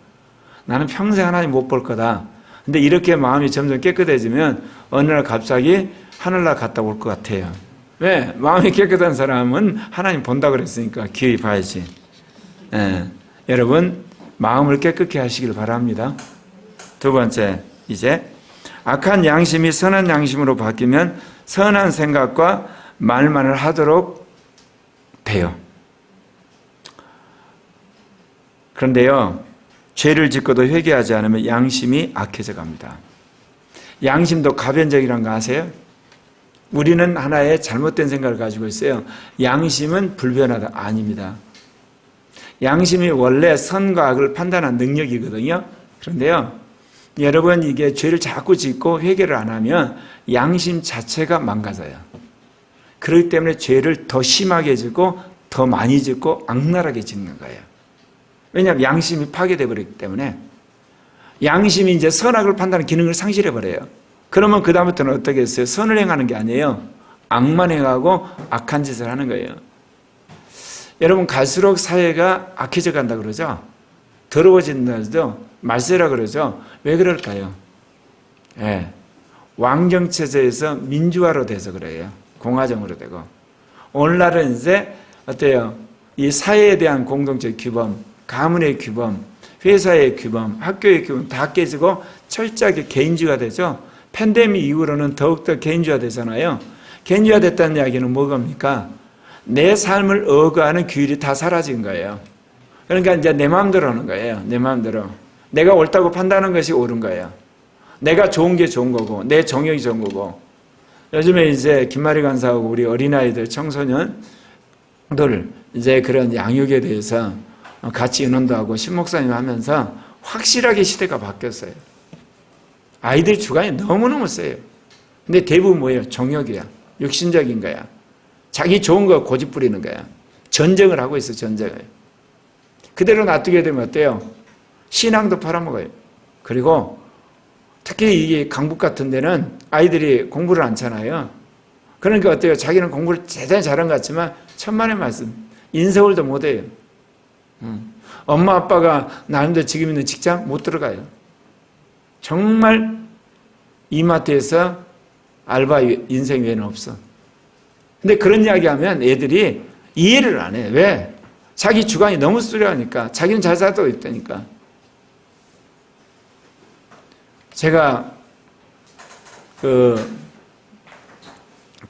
나는 평생 하나님 못 볼 거다. 근데 이렇게 마음이 점점 깨끗해지면 어느 날 갑자기 하늘나라 갔다 올 것 같아요. 왜? 마음이 깨끗한 사람은 하나님 본다 그랬으니까 기회히 봐야지. 예. 여러분, 마음을 깨끗게 하시길 바랍니다. 두 번째, 이제 악한 양심이 선한 양심으로 바뀌면 선한 생각과 말만을 하도록 돼요. 그런데요, 죄를 짓고도 회개하지 않으면 양심이 악해져 갑니다. 양심도 가변적이라는 거 아세요? 우리는 하나의 잘못된 생각을 가지고 있어요. 양심은 불변하다. 아닙니다. 양심이 원래 선과 악을 판단하는 능력이거든요. 그런데요, 여러분, 이게 죄를 자꾸 짓고 회개를 안 하면 양심 자체가 망가져요. 그렇기 때문에 죄를 더 심하게 짓고 더 많이 짓고 악랄하게 짓는 거예요. 왜냐하면 양심이 파괴되어 버리기 때문에. 양심이 이제 선악을 판단하는 기능을 상실해 버려요. 그러면 그 다음부터는 어떻게 했어요? 선을 행하는 게 아니에요. 악만 행하고 악한 짓을 하는 거예요. 여러분, 갈수록 사회가 악해져 간다 그러죠? 더러워진다도 말세라 그러죠? 왜 그럴까요? 예. 왕정체제에서 민주화로 돼서 그래요. 공화정으로 되고. 오늘날은 이제 어때요? 이 사회에 대한 공동체 규범, 가문의 규범, 회사의 규범, 학교의 규범 다 깨지고 철저하게 개인주의가 되죠. 팬데믹 이후로는 더욱더 개인주의가 되잖아요. 개인주의가 됐다는 이야기는 뭐겁니까? 내 삶을 억압하는 규율이 다 사라진 거예요. 그러니까 이제 내 마음대로 하는 거예요. 내 마음대로. 내가 옳다고 판단하는 것이 옳은 거예요. 내가 좋은 게 좋은 거고, 내 정욕이 좋은 거고. 요즘에 이제 김마리 간사하고 우리 어린아이들, 청소년들 이제 그런 양육에 대해서 같이 의논도 하고 신목사님 하면서 확실하게 시대가 바뀌었어요. 아이들 주관이 너무너무 세요. 근데 대부분 뭐예요? 정욕이야. 육신적인 거야. 자기 좋은 거 고집 부리는 거야. 전쟁을 하고 있어, 전쟁을. 그대로 놔두게 되면 어때요? 신앙도 팔아먹어요. 그리고 특히 이게 강북 같은 데는 아이들이 공부를 안 하잖아요. 그러니까 어때요? 자기는 공부를 대단히 잘한 것 같지만 천만의 말씀. 인서울도 못해요. 엄마 아빠가 나름대로 지금 있는 직장 못 들어가요. 정말 이마트에서 알바 인생 외에는 없어. 근데 그런 이야기 하면 애들이 이해를 안 해. 왜? 자기 주관이 너무 뚜렷하니까. 자기는 잘 살고 있다니까. 제가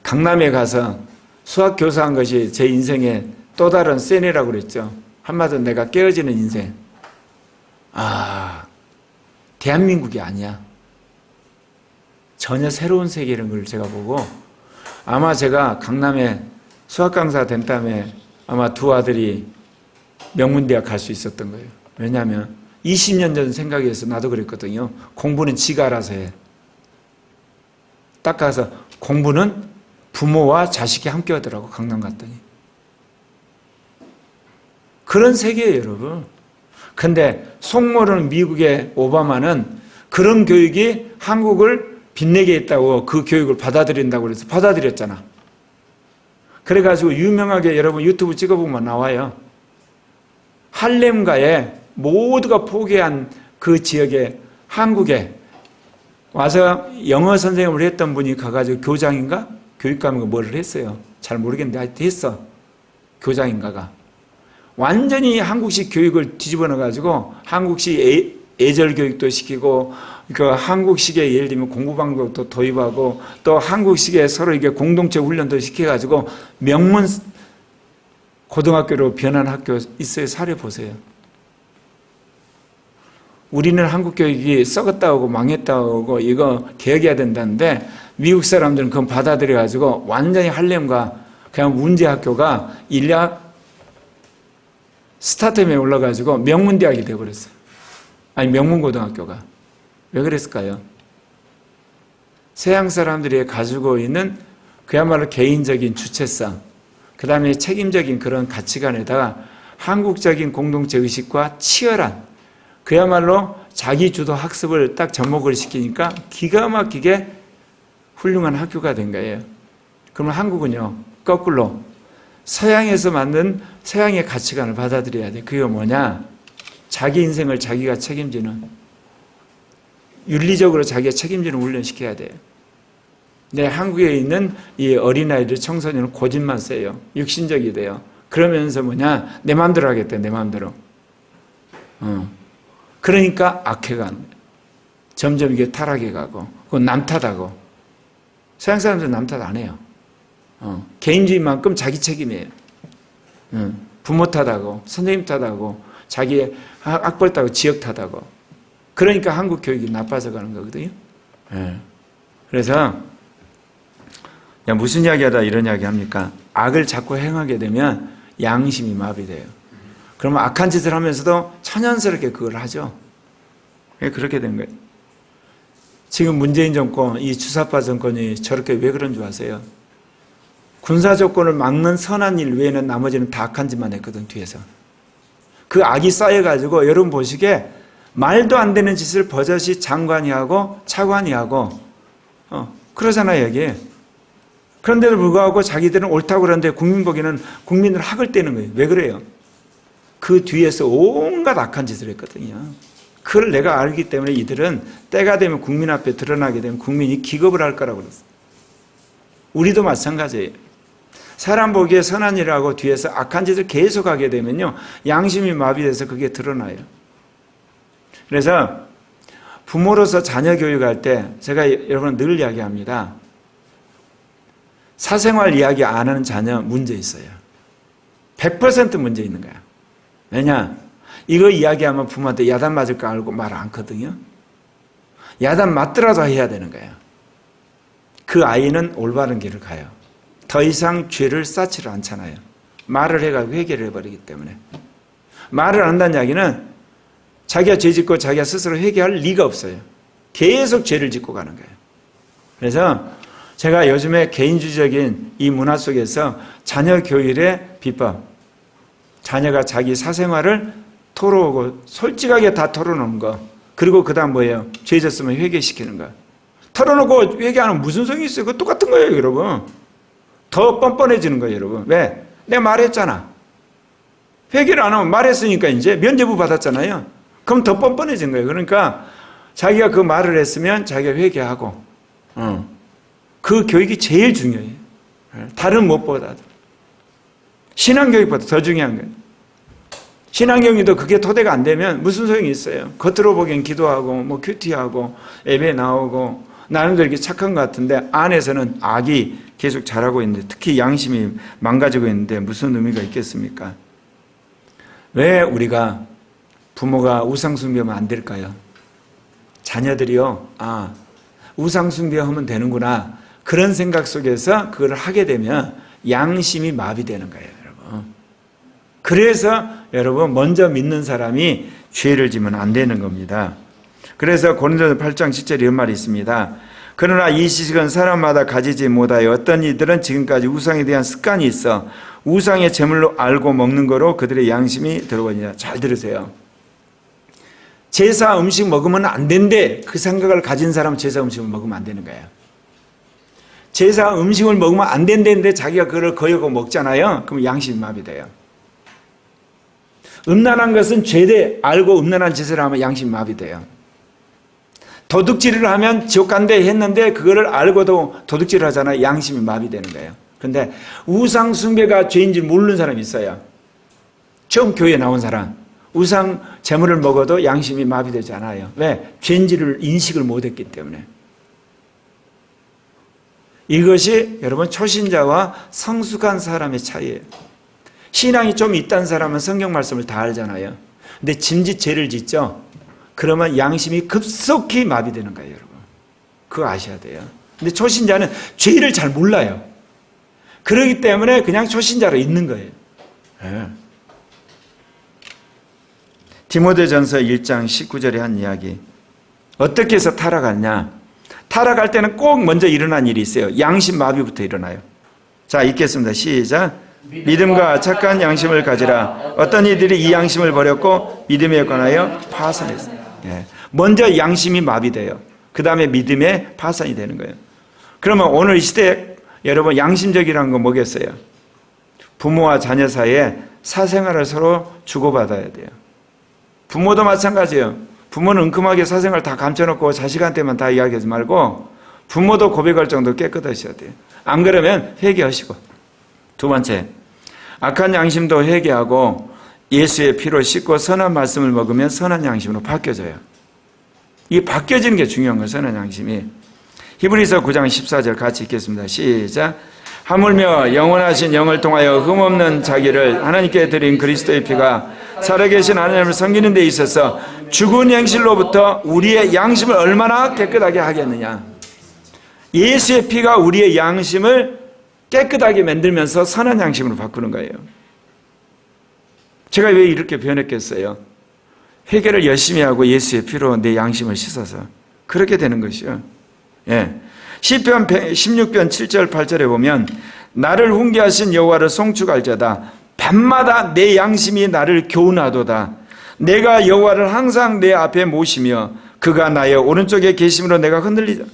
강남에 가서 수학 교사한 것이 제 인생의 또 다른 세뇌라고 그랬죠. 한마디로 내가 깨어지는 인생. 대한민국이 아니야. 전혀 새로운 세계라는 걸 제가 보고, 아마 제가 강남에 수학 강사 된 다음에 아마 두 아들이 명문대학 갈 수 있었던 거예요. 왜냐하면 20년 전 생각에서 나도 그랬거든요. 공부는 지가 알아서 해. 딱 가서 공부는 부모와 자식이 함께 하더라고, 강남 갔더니. 그런 세계예요, 여러분. 근데 속 모르는 미국의 오바마는 그런 교육이 한국을 빛내게 했다고 그 교육을 받아들인다고 그래서 받아들였잖아. 그래가지고 유명하게 여러분 유튜브 찍어보면 나와요. 할렘가에 모두가 포기한 그 지역에 한국에 와서 영어 선생님을 했던 분이 가가지고 교장인가? 교육감인가 뭐를 했어요. 잘 모르겠는데 하여튼 했어. 교장인가가. 완전히 한국식 교육을 뒤집어 넣어가지고 한국식 예절 교육도 시키고 그 한국식의 예를 들면 공부 방법도 도입하고 또 한국식의 서로 이게 공동체 훈련도 시켜가지고 명문 고등학교로 변한 학교 있어요. 사례 보세요. 우리는 한국 교육이 썩었다고 망했다고 이거 개혁해야 된다는데 미국 사람들은 그건 받아들여가지고 완전히 할렘과 그냥 문제학교가 인력 스타트업에 올라가지고 명문대학이 되어버렸어요. 아니 명문고등학교가. 왜 그랬을까요? 서양 사람들이 가지고 있는 그야말로 개인적인 주체성, 그 다음에 책임적인 그런 가치관에다가 한국적인 공동체 의식과 치열한 그야말로 자기 주도 학습을 딱 접목을 시키니까 기가 막히게 훌륭한 학교가 된 거예요. 그러면 한국은요, 거꾸로 서양에서 만든 서양의 가치관을 받아들여야 돼. 그게 뭐냐? 자기 인생을 자기가 책임지는, 윤리적으로 자기가 책임지는 훈련시켜야 돼요. 네, 한국에 있는 이 어린아이들, 청소년은 고집만 세요. 육신적이 돼요. 그러면서 뭐냐? 내 마음대로 하겠대, 내 마음대로. 그러니까 악해가는 거예요. 점점 이게 타락해 가고, 그건 남 탓하고. 서양 사람들은 남 탓 안 해요. 개인주의만큼 자기 책임이에요. 부모 탓하고, 선생님 탓하고, 자기 학벌 탓하고, 지역 탓하고. 그러니까 한국 교육이 나빠져 가는 거거든요. 그래서, 무슨 이야기 하다 이런 이야기 합니까? 악을 자꾸 행하게 되면 양심이 마비돼요. 그러면 악한 짓을 하면서도 천연스럽게 그걸 하죠. 그렇게 된 거예요. 지금 문재인 정권, 이 주사파 정권이 저렇게 왜 그런 줄 아세요? 군사 조건을 막는 선한 일 외에는 나머지는 다 악한 짓만 했거든, 뒤에서. 그 악이 쌓여가지고 여러분 보시기에 말도 안 되는 짓을 버젓이 장관이 하고 차관이 하고 그러잖아요, 여기. 그런데도 불구하고 자기들은 옳다고 그러는데 국민 보기에는 국민을 학을 떼는 거예요. 왜 그래요? 그 뒤에서 온갖 악한 짓을 했거든요. 그걸 내가 알기 때문에 이들은 때가 되면 국민 앞에 드러나게 되면 국민이 기겁을 할 거라고 그랬어요. 우리도 마찬가지예요. 사람 보기에 선한 일을 하고 뒤에서 악한 짓을 계속하게 되면요, 양심이 마비돼서 그게 드러나요. 그래서 부모로서 자녀 교육할 때 제가 여러분 늘 이야기합니다. 사생활 이야기 안 하는 자녀 문제 있어요. 100% 문제 있는 거야. 왜냐? 이거 이야기하면 부모한테 야단 맞을 거 알고 말 않거든요. 야단 맞더라도 해야 되는 거예요. 그 아이는 올바른 길을 가요. 더 이상 죄를 쌓지를 않잖아요. 말을 해가지고 회개를 해버리기 때문에. 말을 안 한다는 이야기는 자기가 죄 짓고 자기가 스스로 회개할 리가 없어요. 계속 죄를 짓고 가는 거예요. 그래서 제가 요즘에 개인주의적인 이 문화 속에서 자녀 교육의 비법, 자녀가 자기 사생활을 토로하고 솔직하게 다 털어놓은 거, 그리고 그 다음 뭐예요? 죄 졌으면 회개시키는 거. 털어놓고 회개하는 무슨 소용이 있어요? 그거 똑같은 거예요, 여러분. 더 뻔뻔해지는 거예요, 여러분. 왜? 내가 말했잖아. 회개를 안 하면 말했으니까 이제 면죄부 받았잖아요. 그럼 더 뻔뻔해진 거예요. 그러니까 자기가 그 말을 했으면 자기가 회개하고, 그 교육이 제일 중요해요. 다른 무엇보다도. 신앙교육보다 더 중요한 거예요. 신앙교육도 그게 토대가 안 되면 무슨 소용이 있어요? 겉으로 보기엔 기도하고, 뭐 큐티하고, 예배 나오고, 나름대로 이렇게 착한 것 같은데, 안에서는 악이 계속 자라고 있는데, 특히 양심이 망가지고 있는데, 무슨 의미가 있겠습니까? 왜 우리가 부모가 우상숭배하면 안 될까요? 자녀들이요, 우상숭배하면 되는구나. 그런 생각 속에서 그걸 하게 되면 양심이 마비되는 거예요, 여러분. 그래서 여러분 먼저 믿는 사람이 죄를 지면 안 되는 겁니다. 그래서 고린도서 8장 10절에 이런 말이 있습니다. 그러나 이 지식은 사람마다 가지지 못하여 어떤 이들은 지금까지 우상에 대한 습관이 있어 우상의 제물로 알고 먹는 거로 그들의 양심이 들어오니라. 잘 들으세요. 제사 음식 먹으면 안 된대. 그 생각을 가진 사람은 제사 음식을 먹으면 안 되는 거예요. 제사 음식을 먹으면 안 된다는데 자기가 그걸 거역하고 먹잖아요. 그럼 양심이 마비돼요. 음란한 것은 죄돼 알고 음란한 짓을 하면 양심이 마비돼요. 도둑질을 하면 지옥 간대 했는데 그거를 알고도 도둑질을 하잖아요. 양심이 마비되는 거예요. 그런데 우상 숭배가 죄인 줄 모르는 사람이 있어요. 처음 교회에 나온 사람. 우상 제물을 먹어도 양심이 마비되지 않아요. 왜? 죄인지를 인식을 못했기 때문에. 이것이 여러분 초신자와 성숙한 사람의 차이예요. 신앙이 좀 있다는 사람은 성경 말씀을 다 알잖아요. 근데 짐짓 죄를 짓죠. 그러면 양심이 급속히 마비되는 거예요, 여러분. 그거 아셔야 돼요. 근데 초신자는 죄를 잘 몰라요. 그렇기 때문에 그냥 초신자로 있는 거예요. 네. 디모데전서 1장 19절에 한 이야기. 어떻게 해서 타락하냐? 타락할 때는 꼭 먼저 일어난 일이 있어요. 양심 마비부터 일어나요. 자, 읽겠습니다. 시작. 믿음과 착한 양심을 가지라. 어떤 이들이 이 양심을 버렸고 믿음에 관하여 파산했어요. 예. 먼저 양심이 마비돼요. 그 다음에 믿음에 파산이 되는 거예요. 그러면 오늘 이 시대에 여러분 양심적이라는 건 뭐겠어요? 부모와 자녀 사이에 사생활을 서로 주고받아야 돼요. 부모도 마찬가지예요. 부모는 은큼하게 사생활 다 감춰놓고 자식한테만 다 이야기하지 말고 부모도 고백할 정도로 깨끗하셔야 돼요. 안 그러면 회개하시고. 두 번째, 악한 양심도 회개하고 예수의 피로 씻고 선한 말씀을 먹으면 선한 양심으로 바뀌어져요. 이 바뀌어지는 게 중요한 거예요. 선한 양심이. 히브리서 9장 14절 같이 읽겠습니다. 시작. 하물며 영원하신 영을 통하여 흠없는 자기를 하나님께 드린 그리스도의 피가 살아계신 하나님을 섬기는 데 있어서 죽은 행실로부터 우리의 양심을 얼마나 깨끗하게 하겠느냐. 예수의 피가 우리의 양심을 깨끗하게 만들면서 선한 양심으로 바꾸는 거예요. 제가 왜 이렇게 변했겠어요? 회개를 열심히 하고 예수의 피로 내 양심을 씻어서 그렇게 되는 것이요. 예. 시편 16편 7절 8절에 보면 나를 훈계하신 여호와를 송축할자다. 밤마다 내 양심이 나를 교훈하도다. 내가 여호와를 항상 내 앞에 모시며 그가 나의 오른쪽에 계심으로 내가 흔들리자.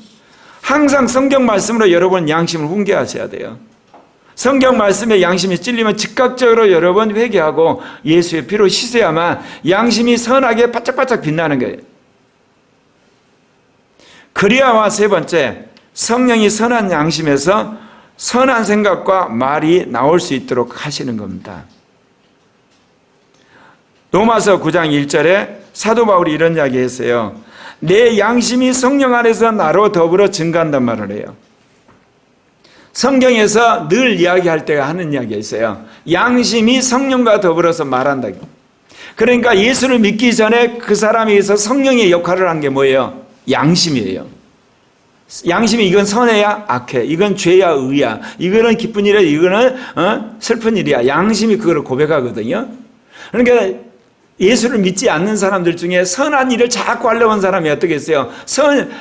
항상 성경 말씀으로 여러분 양심을 훈계하셔야 돼요. 성경 말씀에 양심이 찔리면 즉각적으로 여러분 회개하고 예수의 피로 씻어야만 양심이 선하게 바짝바짝 빛나는 거예요. 그리하와 세 번째, 성령이 선한 양심에서 선한 생각과 말이 나올 수 있도록 하시는 겁니다. 로마서 9장 1절에 사도 바울이 이런 이야기 했어요. 내 양심이 성령 안에서 나로 더불어 증거한단 말을 해요. 성경에서 늘 이야기할 때가 하는 이야기가 있어요. 양심이 성령과 더불어서 말한다. 그러니까 예수를 믿기 전에 그 사람에 의해서 성령의 역할을 한 게 뭐예요? 양심이에요. 양심이 이건 선해야 악해, 이건 죄야 의야, 이거는 기쁜 일이야, 이거는 슬픈 일이야. 양심이 그걸 고백하거든요. 그러니까 예수를 믿지 않는 사람들 중에 선한 일을 자꾸 하려고 하는 사람이 어떻게 했어요?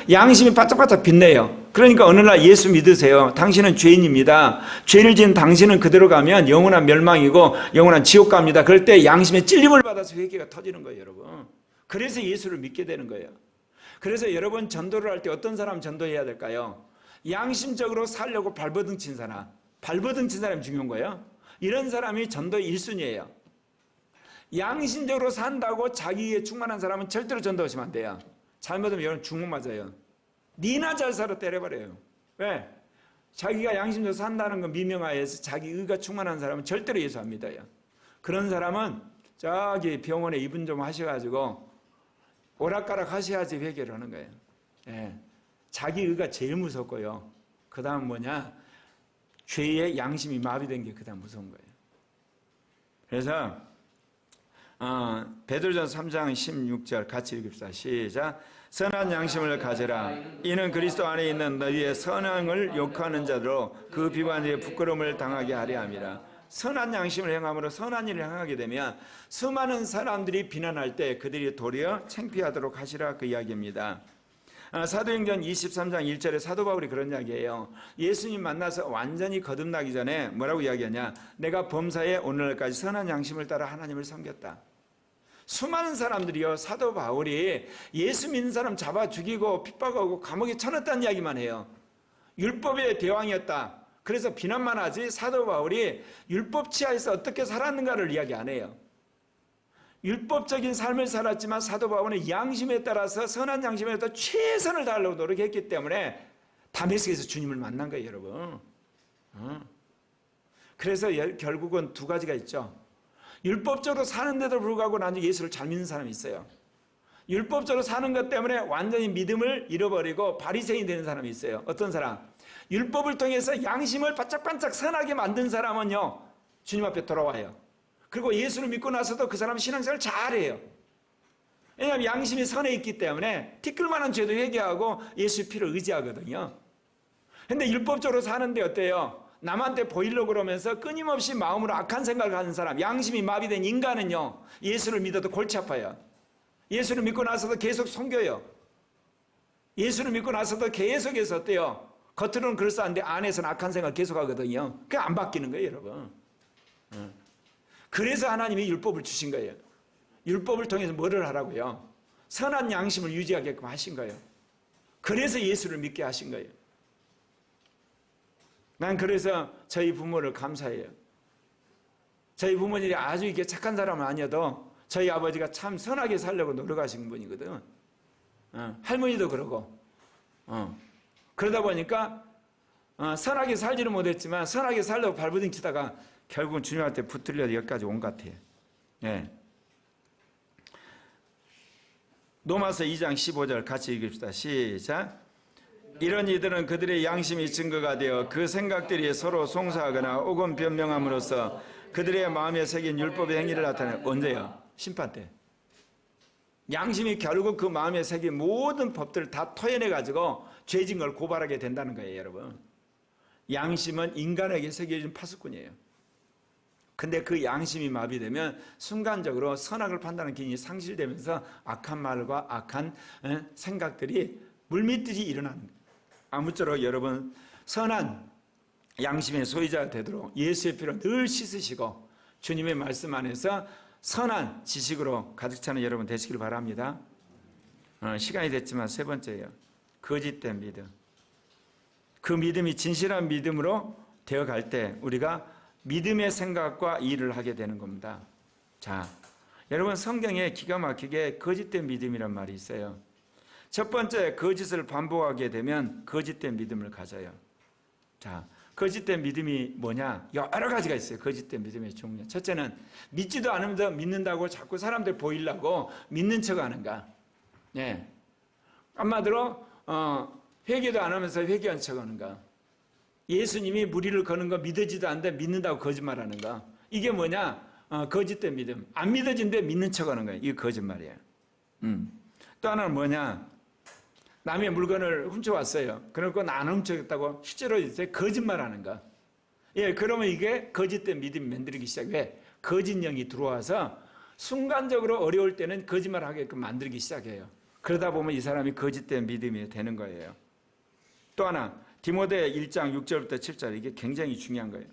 양심이 바짝바짝 빛내요. 그러니까 어느 날 예수 믿으세요. 당신은 죄인입니다. 죄를 지은 당신은 그대로 가면 영원한 멸망이고 영원한 지옥 갑니다. 그럴 때 양심의 찔림을 받아서 회개가 터지는 거예요, 여러분. 그래서 예수를 믿게 되는 거예요. 그래서 여러분 전도를 할 때 어떤 사람 전도해야 될까요? 양심적으로 살려고 발버둥 친 사람. 발버둥 친 사람이 중요한 거예요. 이런 사람이 전도의 1순위예요. 양심적으로 산다고 자기에 충만한 사람은 절대로 전도하시면 안 돼요. 잘못하면 여러분 주먹 맞아요. 니나 잘 살아 때려버려요. 왜? 자기가 양심적으로 산다는 건 미명하에서 자기 의가 충만한 사람은 절대로 예수 안 믿어요. 그런 사람은 저기 병원에 입원 좀 하셔가지고 오락가락 하셔야지 회개를 하는 거예요. 예. 자기 의가 제일 무섭고요. 그 다음 뭐냐? 죄의 양심이 마비된 게 그 다음 무서운 거예요. 그래서 베드로전서 3장 16절 같이 읽읍시다. 시작. 선한 양심을 가져라. 이는 그리스도 안에 있는 너희의 선행을 욕하는 자로 그 비관에 부끄러움을 당하게 하려 함이라. 선한 양심을 행함으로 선한 일을 행하게 되면 수많은 사람들이 비난할 때 그들이 도리어 창피하도록 하시라 그 이야기입니다. 사도행전 23장 1절에 사도 바울이 그런 이야기예요. 예수님 만나서 완전히 거듭나기 전에 뭐라고 이야기하냐? 내가 범사에 오늘날까지 선한 양심을 따라 하나님을 섬겼다. 수많은 사람들이요, 사도 바울이 예수 믿는 사람 잡아 죽이고 핍박하고 감옥에 쳐넣었다는 이야기만 해요. 율법의 대왕이었다. 그래서 비난만 하지 사도 바울이 율법 치하에서 어떻게 살았는가를 이야기 안 해요. 율법적인 삶을 살았지만 사도 바울은 양심에 따라서 선한 양심에 따라 최선을 다하려고 노력했기 때문에 다메섹에서 주님을 만난 거예요, 여러분. 그래서 결국은 두 가지가 있죠. 율법적으로 사는데도 불구하고 나중에 예수를 잘 믿는 사람이 있어요. 율법적으로 사는 것 때문에 완전히 믿음을 잃어버리고 바리새인이 되는 사람이 있어요. 어떤 사람? 율법을 통해서 양심을 반짝반짝 선하게 만든 사람은요, 주님 앞에 돌아와요. 그리고 예수를 믿고 나서도 그 사람은 신앙생활을 잘해요. 왜냐하면 양심이 선해 있기 때문에 티끌만한 죄도 회개하고 예수의 피를 의지하거든요. 근데 율법적으로 사는데 어때요? 남한테 보이려고 그러면서 끊임없이 마음으로 악한 생각을 하는 사람, 양심이 마비된 인간은요, 예수를 믿어도 골치 아파요. 예수를 믿고 나서도 계속 속여요. 예수를 믿고 나서도 계속해서 어때요? 겉으로는 그럴싸한데 안에서는 악한 생활 계속하거든요. 그게 안 바뀌는 거예요, 여러분. 그래서 하나님이 율법을 주신 거예요. 율법을 통해서 뭐를 하라고요? 선한 양심을 유지하게끔 하신 거예요. 그래서 예수를 믿게 하신 거예요. 난 그래서 저희 부모를 감사해요. 저희 부모님이 아주 이렇게 착한 사람은 아니어도 저희 아버지가 참 선하게 살려고 노력하신 분이거든. 할머니도 그러고. 그러다 보니까 선하게 살지는 못했지만 선하게 살려고 발부둥치다가 결국은 주님한테 붙들려 여기까지 온 것 같아요. 네. 로마서 2장 15절 같이 읽읍시다. 시작. 이런 이들은 그들의 양심이 증거가 되어 그 생각들이 서로 송사하거나 혹은 변명함으로써 그들의 마음에 새긴 율법의 행위를 나타내. 언제요? 심판 때. 양심이 결국 그 마음에 새긴 모든 법들을 다 토해내가지고 죄진 걸 고발하게 된다는 거예요, 여러분. 양심은 인간에게 새겨진 파수꾼이에요. 근데 그 양심이 마비되면 순간적으로 선악을 판단하는 기능이 상실되면서 악한 말과 악한 생각들이 물밀듯이 일어나는 거예요. 아무쪼록 여러분 선한 양심의 소유자가 되도록 예수의 피로 늘 씻으시고 주님의 말씀 안에서 선한 지식으로 가득 차는 여러분 되시길 바랍니다. 시간이 됐지만 세 번째예요. 거짓된 믿음. 그 믿음이 진실한 믿음으로 되어갈 때 우리가 믿음의 생각과 일을 하게 되는 겁니다. 자, 여러분 성경에 기가 막히게 거짓된 믿음이란 말이 있어요. 첫 번째, 거짓을 반복하게 되면 거짓된 믿음을 가져요. 자, 거짓된 믿음이 뭐냐? 여러 가지가 있어요. 거짓된 믿음의 종류. 첫째는 믿지도 않으면서 믿는다고 자꾸 사람들 보이려고 믿는 척 하는가. 네. 한마디로 회개도 안 하면서 회개한 척 하는가. 예수님이 무리를 거는 거 믿어지도 않는데 믿는다고 거짓말하는 거. 이게 뭐냐? 거짓된 믿음. 안 믿어진데 믿는 척하는 거예요. 이게 거짓말이에요. 또 하나는 뭐냐? 남의 물건을 훔쳐왔어요. 그러고 나 안 훔쳐겠다고 실제로 이제 거짓말하는 거. 예, 그러면 이게 거짓된 믿음이 만들기 시작해. 거짓 영이 들어와서 순간적으로 어려울 때는 거짓말하게끔 만들기 시작해요. 그러다 보면 이 사람이 거짓된 믿음이 되는 거예요. 또 하나, 디모데 1장 6절부터 7절, 이게 굉장히 중요한 거예요.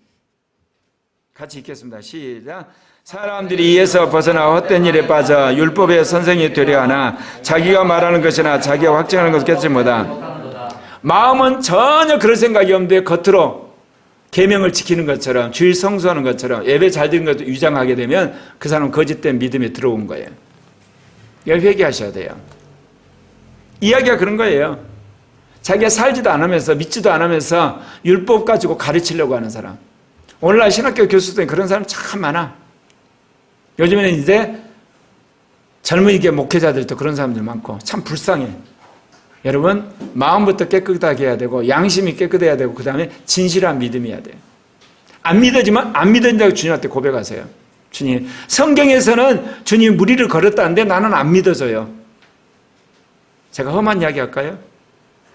같이 읽겠습니다. 시작. 사람들이 이에서 벗어나 헛된 일에 빠져 율법의 선생이 되려 하나 자기가 말하는 것이나 자기가 확증하는 것을 깨닫지 못하. 마음은 전혀 그럴 생각이 없는데 겉으로 계명을 지키는 것처럼 주일 성수하는 것처럼 예배 잘 드리는 것도 유장하게 되면 그 사람은 거짓된 믿음에 들어온 거예요. 이걸 회개하셔야 돼요. 이야기가 그런 거예요. 자기가 살지도 않으면서 믿지도 않으면서 율법 가지고 가르치려고 하는 사람. 오늘날 신학교 교수들 그런 사람 참 많아. 요즘에는 이제 젊은이계 목회자들도 그런 사람들 많고 참 불쌍해. 여러분 마음부터 깨끗하게 해야 되고 양심이 깨끗해야 되고 그 다음에 진실한 믿음이어야 돼요. 안 믿어지면 안 믿어진다고 주님한테 고백하세요. 주님, 성경에서는 주님 무리를 걸었다는데 나는 안 믿어져요. 제가 험한 이야기 할까요?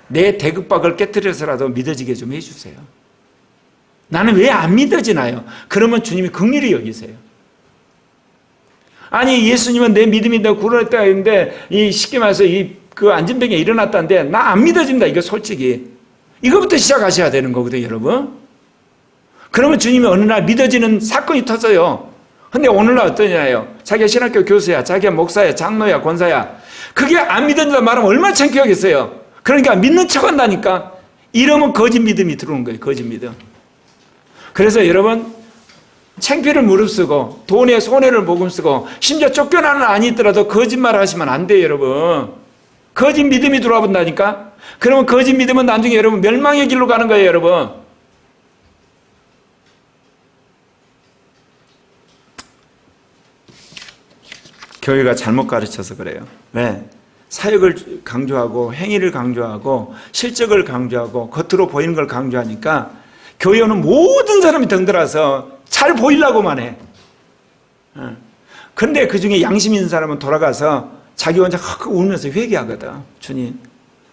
내 대급박을 깨뜨려서라도 믿어지게 좀 해주세요. 나는 왜 안 믿어지나요? 그러면 주님이 긍휼히 여기세요. 아니 예수님은 내 믿음이 더 구원했다 했는데 이 쉽게 말해서 그 안진병에 일어났다는데 나 안 믿어진다. 이거 솔직히 이거부터 시작하셔야 되는 거거든요, 여러분. 그러면 주님이 어느 날 믿어지는 사건이 터져요. 근데 오늘날 어떠냐요? 자기가 신학교 교수야, 자기가 목사야, 장로야, 권사야. 그게 안 믿어진다 말하면 얼마나 창피하겠어요. 그러니까 믿는 척한다니까. 이러면 거짓 믿음이 들어오는 거예요. 거짓 믿음. 그래서 여러분 창피를 무릅쓰고 돈에 손해를 머금쓰고 심지어 쫓겨나는 안이 있더라도 거짓말 하시면 안 돼요, 여러분. 거짓 믿음이 들어와 본다니까. 그러면 거짓 믿음은 나중에 여러분 멸망의 길로 가는 거예요, 여러분. 교회가 잘못 가르쳐서 그래요. 왜? 사역을 강조하고 행위를 강조하고 실적을 강조하고 겉으로 보이는 걸 강조하니까 교회는 모든 사람이 덩들어서 잘 보이려고만 해. 그런데 그 중에 양심 있는 사람은 돌아가서 자기 혼자 울면서 회개하거든. 주님,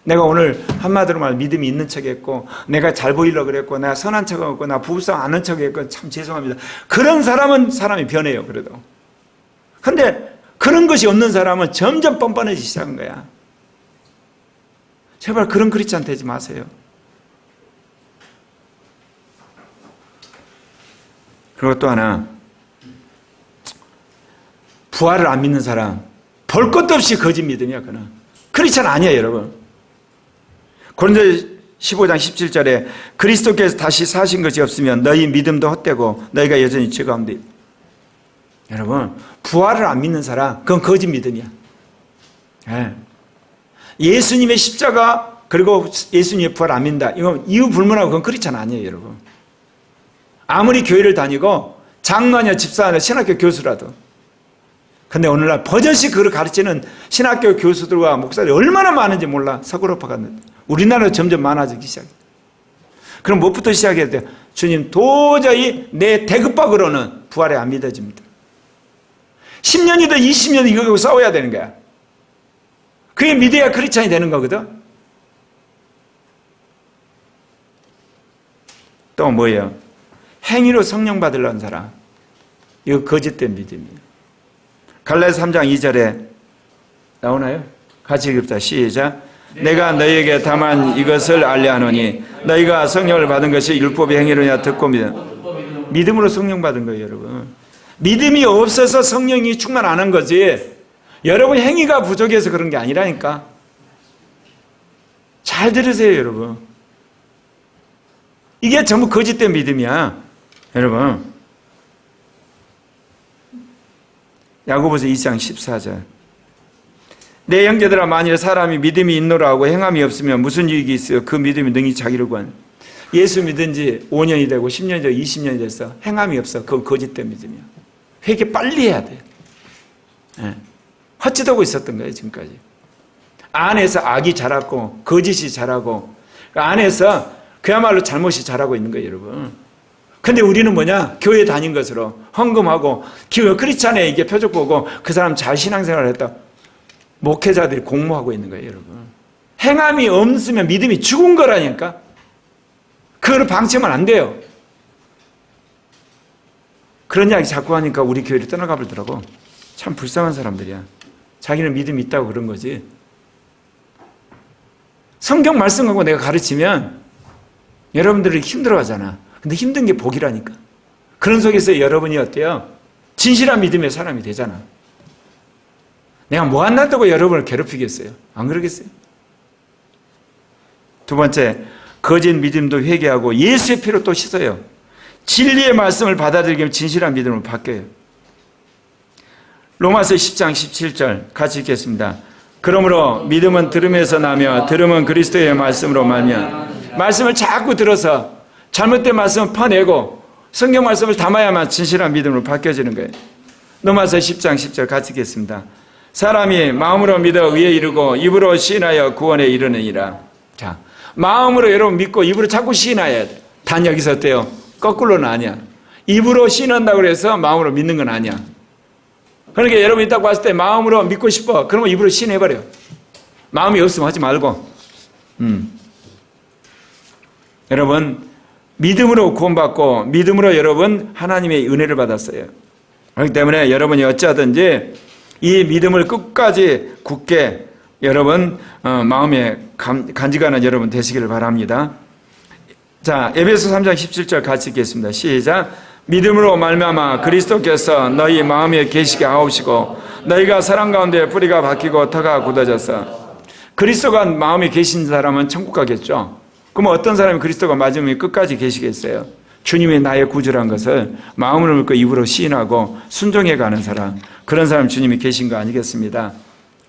내가 오늘 한마디로 말 믿음이 있는 척했고 내가 잘 보이려고 그랬고 내가 선한 척하고 나 부부싸움 안 한 척했고 참 죄송합니다. 그런 사람은 사람이 변해요. 그래도. 근데 그런 것이 없는 사람은 점점 뻔뻔해지기 시작한 거야. 제발 그런 크리스찬 되지 마세요. 그리고 또 하나, 부활을 안 믿는 사람, 볼 것도 없이 거짓 믿음이야. 그는 크리스찬 아니에요, 여러분. 고린도 15장 17절에 그리스도께서 다시 사신 것이 없으면 너희 믿음도 헛되고 너희가 여전히 죄 가운데. 여러분, 부활을 안 믿는 사람, 그건 거짓 믿음이야. 예수님의 십자가 그리고 예수님의 부활을 안 믿는다, 이건 이유 불문하고 그건 크리스찬 아니에요, 여러분. 아무리 교회를 다니고 장로냐 집사냐 신학교 교수라도. 근데 오늘날 버젓이 그걸 가르치는 신학교 교수들과 목사들이 얼마나 많은지 몰라. 서구로파 갔는데 우리나라도 점점 많아지기 시작해. 그럼 뭐부터 시작해야 돼요? 주님, 도저히 내 대급박으로는 부활에 안 믿어집니다. 10년이든 20년이든 이거 갖고 싸워야 되는 거야. 그게 믿어야 크리스찬이 되는 거거든. 또 뭐예요? 행위로 성령 받으려는 사람, 이거 거짓된 믿음이에요. 갈라디아서 3장 2절에 나오나요? 같이 읽읍시다. 시작. 내가 너희에게 다만 이것을 알려하노니 너희가 성령을 받은 것이 율법의 행위로냐 듣고 믿음으로 성령 받은 거예요, 여러분. 믿음이 없어서 성령이 충만 안 한 거지, 여러분 행위가 부족해서 그런 게 아니라니까. 잘 들으세요, 여러분. 이게 전부 거짓된 믿음이야, 여러분. 야고보서 2장 14절. 내 형제들아, 만일 사람이 믿음이 있노라 하고 행함이 없으면 무슨 유익이 있어요? 그 믿음이 능히 자기를 구하는. 예수 믿은 지 5년이 되고 10년이 되고 20년이 됐어, 행함이 없어, 그건 거짓된 믿음이야. 회개 빨리 해야 돼. 헛짓하고 있었던 거예요, 지금까지. 안에서 악이 자랐고 거짓이 자라고 그 안에서 그야말로 잘못이 자라고 있는 거예요, 여러분. 근데 우리는 뭐냐? 교회 다닌 것으로 헌금하고 크리스찬에 이게 표적 보고 그 사람 잘 신앙생활을 했다, 목회자들이 공모하고 있는 거예요, 여러분. 행함이 없으면 믿음이 죽은 거라니까. 그걸 방치하면 안 돼요. 그런 이야기 자꾸 하니까 우리 교회를 떠나가 버리더라고. 참 불쌍한 사람들이야. 자기는 믿음이 있다고 그런 거지. 성경 말씀 갖고 내가 가르치면 여러분들이 힘들어하잖아. 근데 힘든 게 복이라니까. 그런 속에서 여러분이 어때요? 진실한 믿음의 사람이 되잖아. 내가 뭐 안 놔두고 여러분을 괴롭히겠어요? 안 그러겠어요? 두 번째, 거짓 믿음도 회개하고 예수의 피로 또 씻어요. 진리의 말씀을 받아들이면 진실한 믿음으로 바뀌어요. 로마서 10장 17절 같이 읽겠습니다. 그러므로 믿음은 들음에서 나며 들음은 그리스도의 말씀으로 말면, 말씀을 자꾸 들어서 잘못된 말씀을 퍼내고 성경 말씀을 담아야만 진실한 믿음으로 바뀌어지는 거예요. 로마서 10장 10절 같이 읽겠습니다. 사람이 마음으로 믿어 의에 이르고 입으로 시인하여 구원에 이르느니라. 자, 마음으로 여러분 믿고 입으로 자꾸 시인해야 돼. 단 여기서 어때요? 거꾸로는 아니야. 입으로 시인한다고 해서 마음으로 믿는 건 아니야. 그러니까 여러분이 딱 봤을 때 마음으로 믿고 싶어, 그러면 입으로 시인해버려. 마음이 없으면 하지 말고. 여러분, 믿음으로 구원받고 믿음으로 여러분 하나님의 은혜를 받았어요. 그렇기 때문에 여러분이 어찌하든지 이 믿음을 끝까지 굳게 여러분 마음에 간직하는 여러분 되시기를 바랍니다. 자, 에베소 3장 17절 같이 읽겠습니다. 시작. 믿음으로 말미암아 그리스도께서 너희 마음에 계시게 하옵시고 너희가 사랑 가운데 뿌리가 박히고 터가 굳어져서. 그리스도가 마음에 계신 사람은 천국 가겠죠. 그럼 어떤 사람이 그리스도가 맞으면 끝까지 계시겠어요? 주님의 나의 구주란 것을 마음으로 믿고 입으로 시인하고 순종해 가는 사람, 그런 사람 주님이 계신 거 아니겠습니다?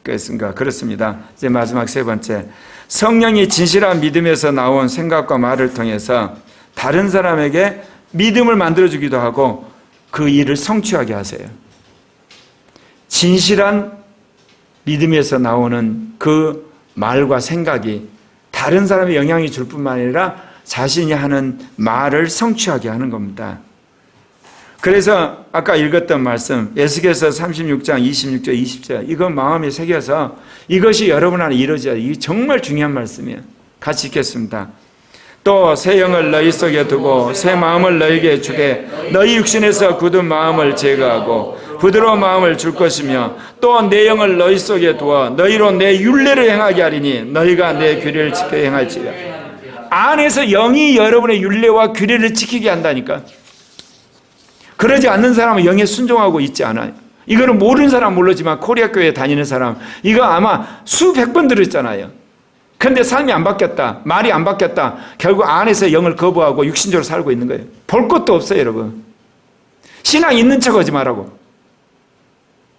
그렇습니다. 이제 마지막 세 번째, 성령이 진실한 믿음에서 나온 생각과 말을 통해서 다른 사람에게 믿음을 만들어주기도 하고 그 일을 성취하게 하세요. 진실한 믿음에서 나오는 그 말과 생각이 다른 사람의 영향이 줄 뿐만 아니라 자신이 하는 말을 성취하게 하는 겁니다. 그래서 아까 읽었던 말씀 에스겔서 36장 26절 20절 이건 마음에 새겨서 이것이 여러분 안에 이루어져야 이게 정말 중요한 말씀이에요. 같이 읽겠습니다. 또 새 영을 너희 속에 두고 새 마음을 너희에게 주되 너희 육신에서 굳은 마음을 제거하고 부드러운 마음을 줄 것이며 또 내 영을 너희 속에 두어 너희로 내 율례를 행하게 하리니 너희가 내 규례를 지켜 행할지라. 안에서 영이 여러분의 율례와 규례를 지키게 한다니까. 그러지 않는 사람은 영에 순종하고 있지 않아요. 이거는 모르는 사람 모르지만 코리아 교회에 다니는 사람 이거 아마 수백 번 들었잖아요. 그런데 삶이 안 바뀌었다, 말이 안 바뀌었다, 결국 안에서 영을 거부하고 육신적으로 살고 있는 거예요. 볼 것도 없어요. 여러분, 신앙 있는 척 하지 말라고.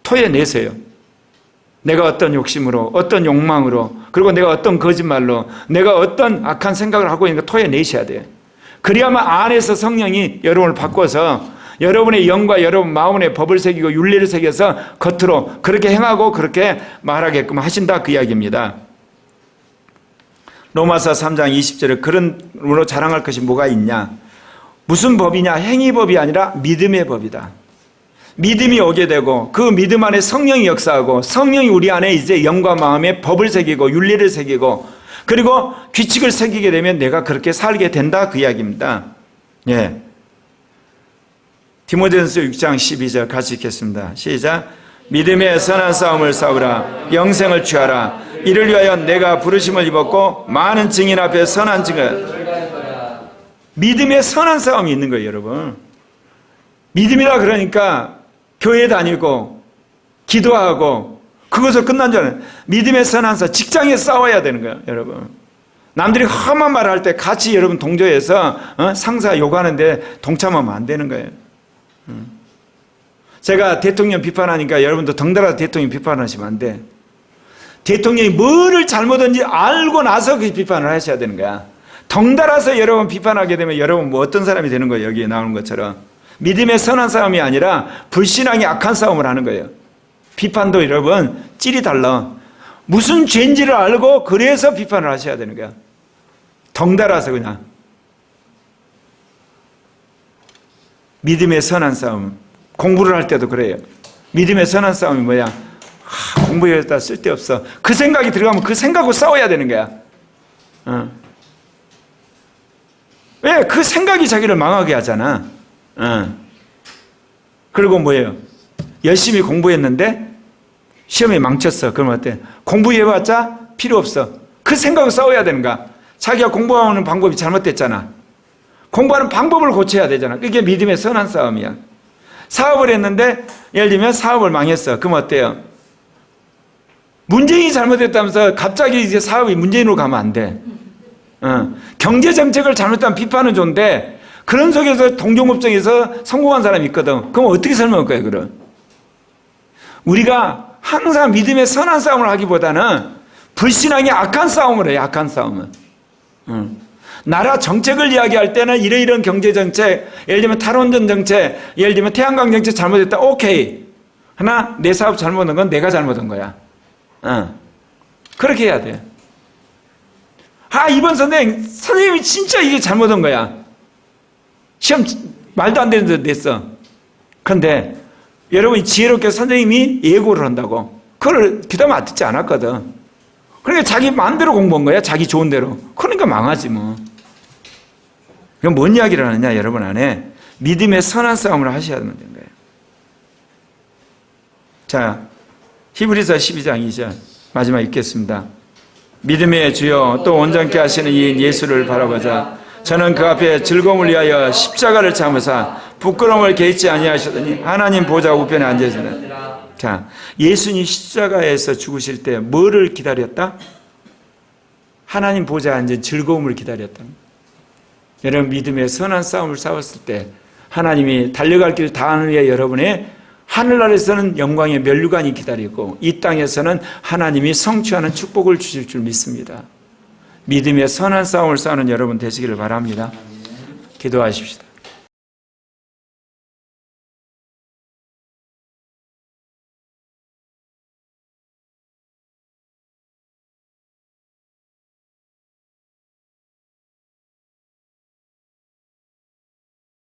토해내세요. 내가 어떤 욕심으로, 어떤 욕망으로, 그리고 내가 어떤 거짓말로, 내가 어떤 악한 생각을 하고 있는 거 토해내셔야 돼요. 그래야만 안에서 성령이 여러분을 바꿔서 여러분의 영과 여러분 마음의 법을 새기고 율례를 새겨서 겉으로 그렇게 행하고 그렇게 말하게끔 하신다, 그 이야기입니다. 로마서 3장 20절에 그런으로 자랑할 것이 뭐가 있냐? 무슨 법이냐? 행위법이 아니라 믿음의 법이다. 믿음이 오게 되고 그 믿음 안에 성령이 역사하고 성령이 우리 안에 이제 영과 마음의 법을 새기고 율례를 새기고 그리고 규칙을 새기게 되면 내가 그렇게 살게 된다, 그 이야기입니다. 예. 디모데전서 6장 12절 같이 읽겠습니다. 시작. 믿음의 선한 싸움을 싸우라. 영생을 취하라. 이를 위하여 내가 부르심을 입었고 많은 증인 앞에 선한 증을. 믿음의 선한 싸움이 있는 거예요, 여러분. 믿음이라 그러니까 교회 다니고 기도하고 그것을 끝난 줄 알아요. 믿음의 선한 싸움, 직장에 싸워야 되는 거예요, 여러분. 남들이 험한 말을 할 때 같이 여러분 동조해서 상사 욕하는데 동참하면 안 되는 거예요. 제가 대통령 비판하니까 여러분도 덩달아 대통령 비판하시면 안 돼. 대통령이 뭐를 잘못한지 알고 나서 그 비판을 하셔야 되는 거야. 덩달아서 여러분 비판하게 되면 여러분 뭐 어떤 사람이 되는 거예요. 여기에 나오는 것처럼. 믿음의 선한 싸움이 아니라 불신앙이 악한 싸움을 하는 거예요. 비판도 여러분 찔이 달라. 무슨 죄인지를 알고 그래서 비판을 하셔야 되는 거야. 덩달아서 그냥. 믿음의 선한 싸움. 공부를 할 때도 그래요. 믿음의 선한 싸움이 뭐야? 공부했다 쓸데없어. 그 생각이 들어가면 그 생각으로 싸워야 되는 거야. 왜? 그 생각이 자기를 망하게 하잖아. 그리고 뭐예요? 열심히 공부했는데 시험에 망쳤어. 그러면 어때? 공부해봤자 필요 없어. 그 생각으로 싸워야 되는 거야. 자기가 공부하는 방법이 잘못됐잖아. 공부하는 방법을 고쳐야 되잖아. 그게 믿음의 선한 싸움이야. 사업을 했는데 예를 들면 사업을 망했어. 그럼 어때요? 문재인이 잘못했다면서 갑자기 이제 사업이 문재인으로 가면 안 돼. 경제정책을 잘못한 비판은 좋은데 그런 속에서 동종업종에서 성공한 사람이 있거든. 그럼 어떻게 설명할 거예요, 그럼? 우리가 항상 믿음의 선한 싸움을 하기보다는 불신앙의 악한 싸움을 해요, 악한 싸움은. 나라 정책을 이야기할 때는 이런 경제정책, 예를 들면 탈원전 정책, 예를 들면 태양광 정책 잘못했다, 오케이. 하나, 내 사업 잘못한 건 내가 잘못한 거야. 그렇게 해야 돼. 이번 선생님이 진짜 이게 잘못한 거야. 시험 말도 안 되는 데 냈어. 그런데 여러분이 지혜롭게 선생님이 예고를 한다고. 그걸 귀담아 듣지 않았거든. 그러니까 자기 마음대로 공부한 거야. 자기 좋은 대로. 그러니까 망하지 뭐. 그럼 뭔 이야기를 하느냐, 여러분 안에. 믿음의 선한 싸움을 하셔야 되는 거예요. 자, 히브리서 12장 2절 마지막 읽겠습니다. 믿음의 주여 또 온전케 하시는 이인 예수를 바라보자. 저는 그 앞에 즐거움을 위하여 십자가를 참으사 부끄러움을 개의치 아니하시더니 하나님 보좌 우편에 앉으시는. 자, 예수님 십자가에서 죽으실 때 뭐를 기다렸다? 하나님 보좌에 앉은 즐거움을 기다렸다. 여러분 믿음의 선한 싸움을 싸웠을 때 하나님이 달려갈 길 다하는 후에 여러분의 하늘나라에서는 영광의 면류관이 기다리고 이 땅에서는 하나님이 성취하는 축복을 주실 줄 믿습니다. 믿음의 선한 싸움을 싸우는 여러분 되시기를 바랍니다. 기도하십시다.